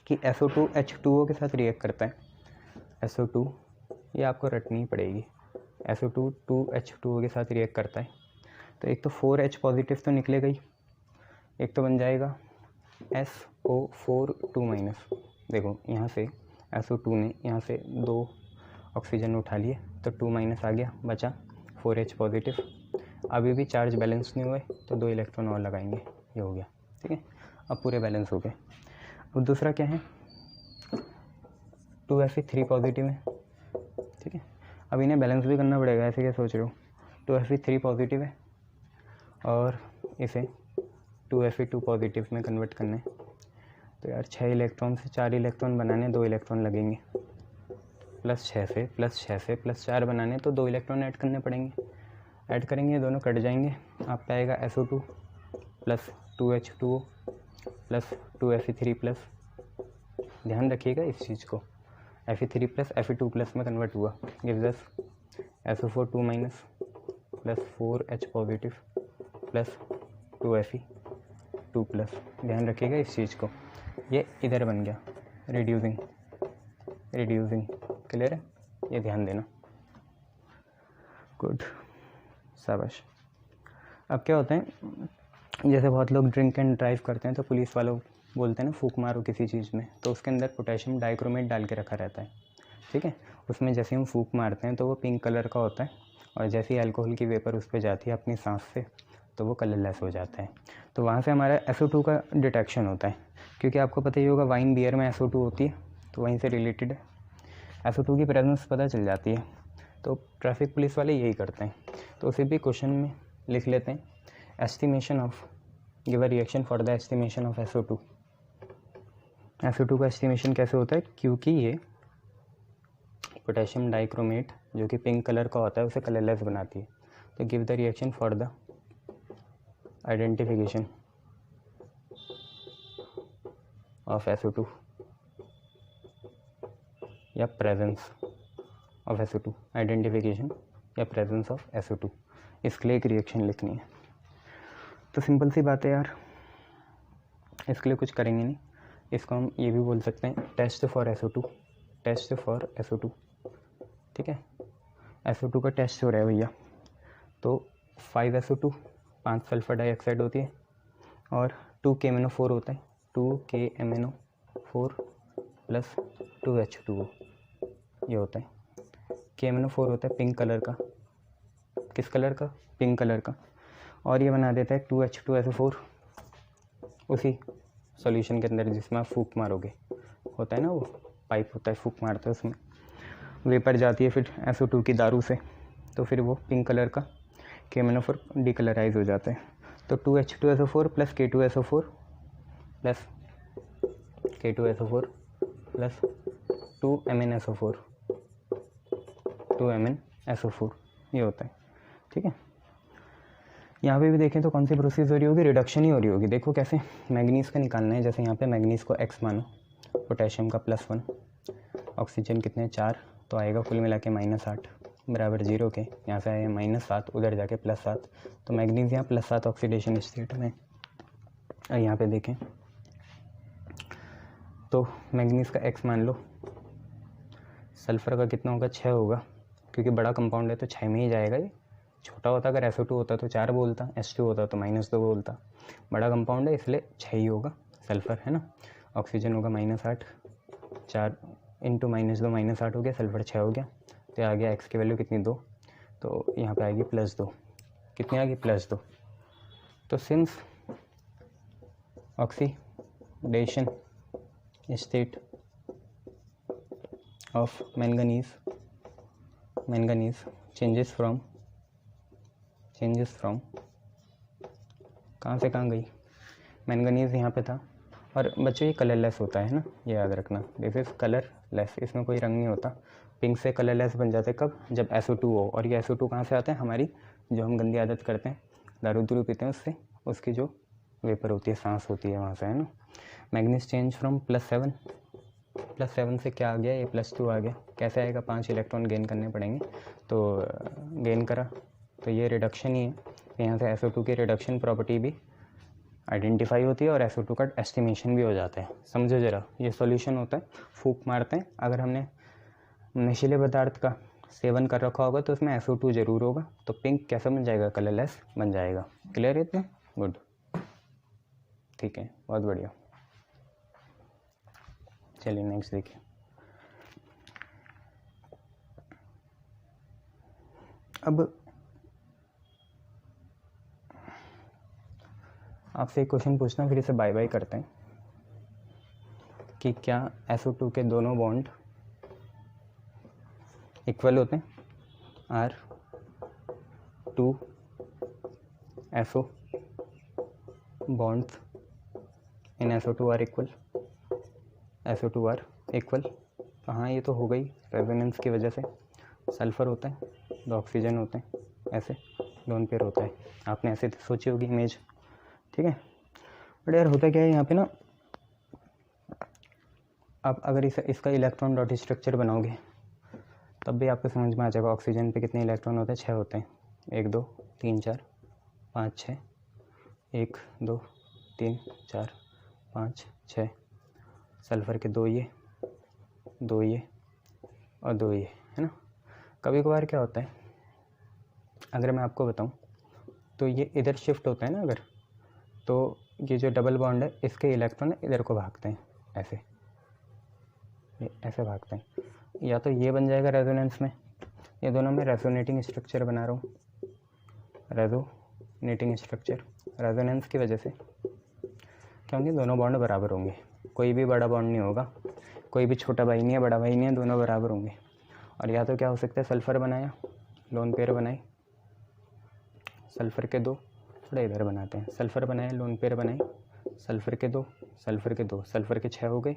कि SO2 H2O के साथ रिएक्ट करता है। SO2 ये आपको रटनी पड़ेगी, SO2 2H2O के साथ रिएक्ट करता है। तो एक तो 4H पॉजिटिव तो निकलेगा ही, एक तो बन जाएगा SO4 2-। देखो यहाँ से SO2 ने यहाँ से 2 ऑक्सीजन उठा लिए तो 2- आ गया, बचा 4H पॉजिटिव। अभी भी चार्ज बैलेंस नहीं हुए तो 2 इलेक्ट्रॉन और लगाएंगे, ये हो गया, ठीक है। अब पूरे बैलेंस हो गए। अब दूसरा क्या है, 2Fe3 पॉजिटिव है, ठीक है। अब इन्हें बैलेंस भी करना पड़ेगा, ऐसे क्या सोच रहे हो? 2Fe3 पॉजिटिव है और इसे 2Fe2 पॉजिटिव में कन्वर्ट करना है। तो यार 6 इलेक्ट्रॉन से 4 इलेक्ट्रॉन बनाने 2 इलेक्ट्रॉन लगेंगे, +6 से +6 से +4 बनाने तो 2 इलेक्ट्रॉन ऐड करने पड़ेंगे। ऐड करेंगे, दोनों कट जाएंगे, आप पाएगा SO2 + 2H2O + 2Fe3+। ध्यान रखिएगा इस चीज़ को, Fe3 + Fe2+ में कन्वर्ट हुआ, gives us SO4 2- + 4H positive + 2Fe2+। ध्यान रखिएगा इस चीज़ को, ये इधर बन गया रिड्यूसिंग, क्लियर है? ये ध्यान देना, गुड, शाबाश। अब क्या होता है, जैसे बहुत लोग ड्रिंक एंड ड्राइव करते हैं तो पुलिस वालों बोलते हैं ना फूंक मारो किसी चीज़ में, तो उसके अंदर पोटेशियम डाइक्रोमेट डाल के रखा रहता है, ठीक है। उसमें जैसे हम फूंक मारते हैं तो वो पिंक कलर का होता है, और जैसे ही अल्कोहल की वेपर उस पर जाती है अपनी सांस से तो वो कलरलेस हो जाता है। तो वहाँ से हमारा SO2 का डिटेक्शन होता है, क्योंकि आपको पता ही होगा वाइन बियर में SO2 होती है, तो वहीं से रिलेटेड है, SO2 की प्रेजेंस पता चल जाती है। तो ट्रैफिक पुलिस वाले यही करते हैं। तो उसे भी क्वेश्चन में लिख लेते हैं, estimation of, give a reaction for the estimation of SO2। SO2 का एस्टिमेशन कैसे होता है, क्योंकि ये पोटेशियम डाइक्रोमेट जो कि पिंक कलर का होता है उसे कलरलेस बनाती है। तो give the reaction for the identification of SO2 या प्रेजेंस ऑफ SO2, आइडेंटिफिकेशन या प्रेजेंस ऑफ SO2, इसके लिए एक रिएक्शन लिखनी है। तो सिंपल सी बात है यार, इसके लिए कुछ करेंगे नहीं, इसको हम ये भी बोल सकते हैं test for SO2, test for SO2, ठीक है। SO2 का टेस्ट हो रहा है भैया, तो 5SO2 5 सल्फर डाइऑक्साइड होती है और 2 KMnO4 होता है, 2 KMnO4 + 2H2O ये होता है। KMnO4 होता है पिंक कलर का, किस कलर का? पिंक कलर का, और ये बना देता है 2H2SO4 उसी सॉल्यूशन के अंदर जिसमें आप फूंक मारोगे, होता है ना वो पाइप होता है, फूंक मारते हैं उसमें वेपर जाती है फिर SO2 की दारू से, तो फिर वो पिंक कलर का KMnO4 डिकलराइज हो जाता है। तो 2H2SO4 + K2SO4 + K2SO4 + 2MnSO4 2MnSO4 ये होता है, ठीक है। यहाँ पे भी देखें तो कौन सी प्रोसेस हो रही होगी, रिडक्शन ही हो रही होगी। देखो कैसे, मैग्नीज का निकालना है, जैसे यहाँ पे मैग्नीज को x मानो, पोटेशियम का +1, ऑक्सीजन कितने 4, तो आएगा कुल मिला के -8 बराबर 0 के, यहाँ से आया -7, उधर जाके +7, तो मैग्नीज यहाँ +7 ऑक्सीडेशन स्टेट में। और यहाँ पे देखें तो मैग्नीज का x मान लो, सल्फ़र का कितना होगा 6 होगा, क्योंकि बड़ा कंपाउंड है तो 6 में ही जाएगा। ये छोटा होता अगर SO2 होता तो 4 बोलता, H2 होता तो -2 बोलता, बड़ा कंपाउंड है इसलिए 6 ही होगा सल्फ़र, है ना। ऑक्सीजन होगा -8, 4 इंटू -2 -8 हो गया, सल्फ़र 6 हो गया, तो आ गया x की वैल्यू कितनी 2, तो यहाँ पे आएगी +2, कितनी आ गई +2। तो since oxidation state of manganese changes from कहाँ से कहाँ गई, मैंगनीज यहाँ पे था। और बच्चों ये कलरलेस होता है ना, ये याद रखना, दिस इज़ कलरलेस, इसमें कोई रंग नहीं होता। पिंक से कलरलेस बन जाते कब, जब SO2 हो, और ये SO2 कहाँ से आते हैं, हमारी जो हम गंदी आदत करते हैं, दारू दूरू पीते हैं, उससे उसकी जो वेपर होती है, सांस होती है, वहाँ से, है ना। मैग्नीज चेंज फ्रॉम +7 से क्या आ गया, ये +2 आ गया, कैसे आएगा, 5 इलेक्ट्रॉन गेन करने पड़ेंगे, तो गेन करा, तो ये रिडक्शन ही है। यहाँ से SO2 की रिडक्शन प्रॉपर्टी भी आइडेंटिफाई होती है और SO2 का एस्टिमेशन भी हो जाता है। समझो ज़रा, ये सॉल्यूशन होता है, फूंक मारते हैं, अगर हमने नशीले पदार्थ का सेवन कर रखा होगा तो उसमें SO2 ज़रूर होगा, तो पिंक कैसा बन जाएगा, कलरलेस बन जाएगा। क्लियर है इतना, गुड, ठीक है, बहुत बढ़िया। चलिए नेक्स्ट देखिए। अब आपसे एक क्वेश्चन पूछना, फिर इसे बाय बाय करते हैं, कि क्या SO2 के दोनों बॉन्ड इक्वल होते हैं, R2SO bonds in SO2 are equal, SO2 are equal. तो हाँ, ये तो हो गई रेजोनेंस की वजह से, सल्फ़र होता है, 2 ऑक्सीजन होते हैं, ऐसे लोन पेयर होता है, आपने ऐसे सोची होगी इमेज, ठीक है। बट यार होता क्या है यहाँ पे ना, आप अगर इसका इलेक्ट्रॉन डॉट स्ट्रक्चर बनाओगे तब भी आपको समझ में आ जाएगा, ऑक्सीजन पे कितने इलेक्ट्रॉन होते हैं, 6 होते हैं, 1 2 3 4 5 6, 1 2 3 4 5 6, सल्फ़र के 2 ये 2 ये और 2 ये, है ना। कभी कभार क्या होता है, अगर मैं आपको बताऊं तो ये इधर शिफ्ट होता है ना, अगर तो ये जो डबल बॉन्ड है इसके इलेक्ट्रॉन इधर को भागते हैं, ऐसे ये ऐसे भागते हैं, या तो ये बन जाएगा रेजोनेंस में, ये दोनों में रेजोनेटिंग स्ट्रक्चर बना रहा हूँ, रेजोनेटिंग स्ट्रक्चर, रेजोनेंस की वजह से क्या होंगे, दोनों बॉन्ड बराबर होंगे, कोई भी बड़ा बॉन्ड नहीं होगा, कोई भी छोटा भाई नहीं है, बड़ा भाई नहीं है, दोनों बराबर होंगे। और या तो क्या हो सकता है, सल्फ़र बनाया, लोन पेयर बनाई, सल्फ़र के 2, थोड़ा इधर बनाते हैं, सल्फ़र बनाए, लोन पेयर बनाई, सल्फ़र के 2 सल्फ़र के 2, सल्फ़र के 6 हो गए,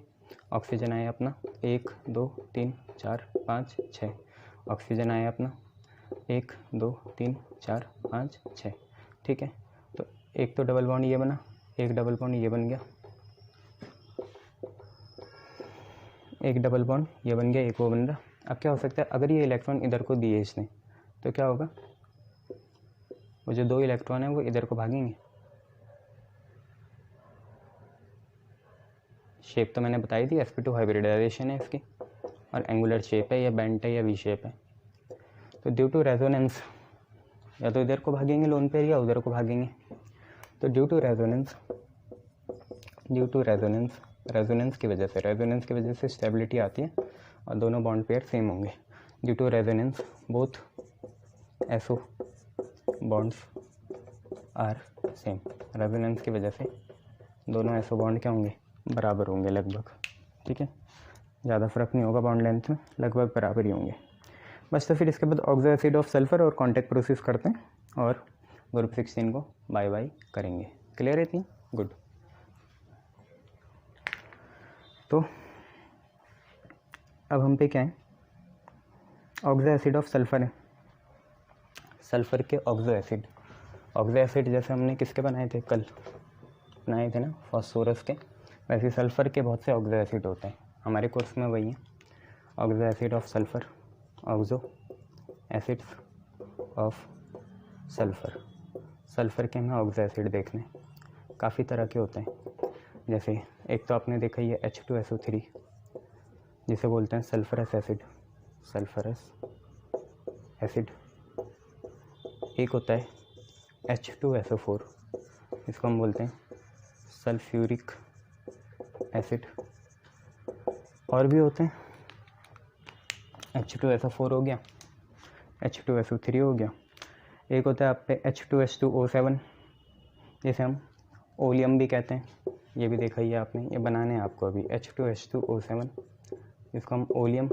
ऑक्सीजन आया अपना 1 2 3 4 5 6, ऑक्सीजन आया अपना 1 2 3 4 5 6, ठीक है। तो एक तो डबल बॉन्ड ये बना, एक डबल बॉन्ड ये बन गया, एक डबल बॉन्ड ये बन गया, एक वो बन रहा। अब क्या हो सकता है, अगर ये इलेक्ट्रॉन इधर को दिए इसने तो क्या होगा, वो जो 2 इलेक्ट्रॉन है वो इधर को भागेंगे। शेप तो मैंने बताई थी, sp2 हाइब्रिडाइजेशन है इसकी, और एंगुलर शेप है, या बेंट है, या वी शेप है। तो ड्यू टू रेजोनेंस या तो इधर को भागेंगे लोन पेयर, या उधर को भागेंगे। तो ड्यू टू रेजोनेंस की वजह से स्टेबिलिटी आती है और दोनों बॉन्ड पेयर सेम होंगे। Due to resonance both SO bonds are same, resonance की वजह से दोनों SO बॉन्ड क्या होंगे, बराबर होंगे लगभग, ठीक है, ज़्यादा फर्क नहीं होगा बॉन्ड लेंथ में, लगभग बराबर ही होंगे बस। तो फिर इसके बाद ऑक्सो एसिड ऑफ सल्फ़र और कॉन्टैक्ट प्रोसेस करते हैं और ग्रुप 16 को बाय बाय करेंगे। क्लियर है इतनी, गुड। तो अब हम पे क्या है, ऑक्सो एसिड ऑफ सल्फ़र है, सल्फ़र के ऑक्सो एसिड, ऑक्सो एसिड जैसे हमने किसके बनाए थे, कल बनाए थे ना, फॉस्फोरस के, वैसे सल्फ़र के बहुत से ऑक्सो एसिड होते हैं, हमारे कोर्स में वही है, oxo acid of sulphur, oxo acids of sulphur. Sulphur के हमें ऑक्सो एसिड देखने, काफ़ी तरह के होते हैं, जैसे एक तो आपने देखा ही है H2SO3 जिसे बोलते हैं सल्फ़रस एसिड, सल्फ़रस एसिड। एक होता है H2SO4 इसको हम बोलते हैं सल्फ्यूरिक एसिड। और भी होते हैं, H2SO4 हो गया, H2SO3 हो गया, एक होता है आप पे H2H2O7 जिसे हम ओलियम भी कहते हैं, ये भी देखा ही है आपने, ये बनाने हैं आपको अभी, H2H2O7 इसको हम ओलियम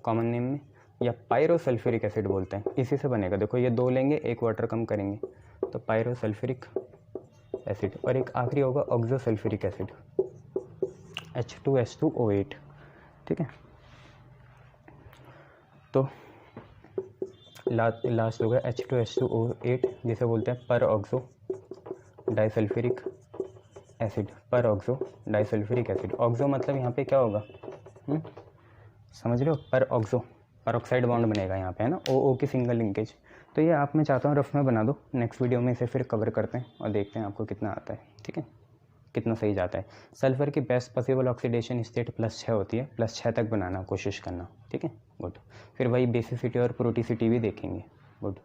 कॉमन नेम में या पायरोसल्फ्यूरिक एसिड बोलते हैं, इसी से बनेगा। देखो ये दो लेंगे, एक वाटर कम करेंगे तो पायरोसल्फ्यूरिक एसिड, और एक आखिरी होगा ऑक्सोसल्फ्यूरिक एसिड H2H2O8, ठीक है। तो लास्ट होगा H2H2O8 जिसे बोलते हैं पर ऑक्सो डाइसल्फ्यूरिक एसिड, पर ऑक्सो डाइसल्फ्यूरिक एसिड। ऑक्सो मतलब यहाँ पे क्या होगा, समझ रहे हो, पर ऑक्सो परऑक्साइड बॉन्ड बनेगा यहाँ पे, है ना, O की सिंगल लिंकेज। तो ये आप, मैं चाहता हूँ रफ में बना दो, नेक्स्ट वीडियो में इसे फिर कवर करते हैं और देखते हैं आपको कितना आता है, ठीक है, कितना सही जाता है। सल्फ़र की बेस्ट पॉसिबल ऑक्सीडेशन स्टेट +6 होती है, +6 तक बनाना कोशिश करना, ठीक है, गुड। फिर वही बेसिसिटी और प्रोटिसिटी भी देखेंगे, गुड।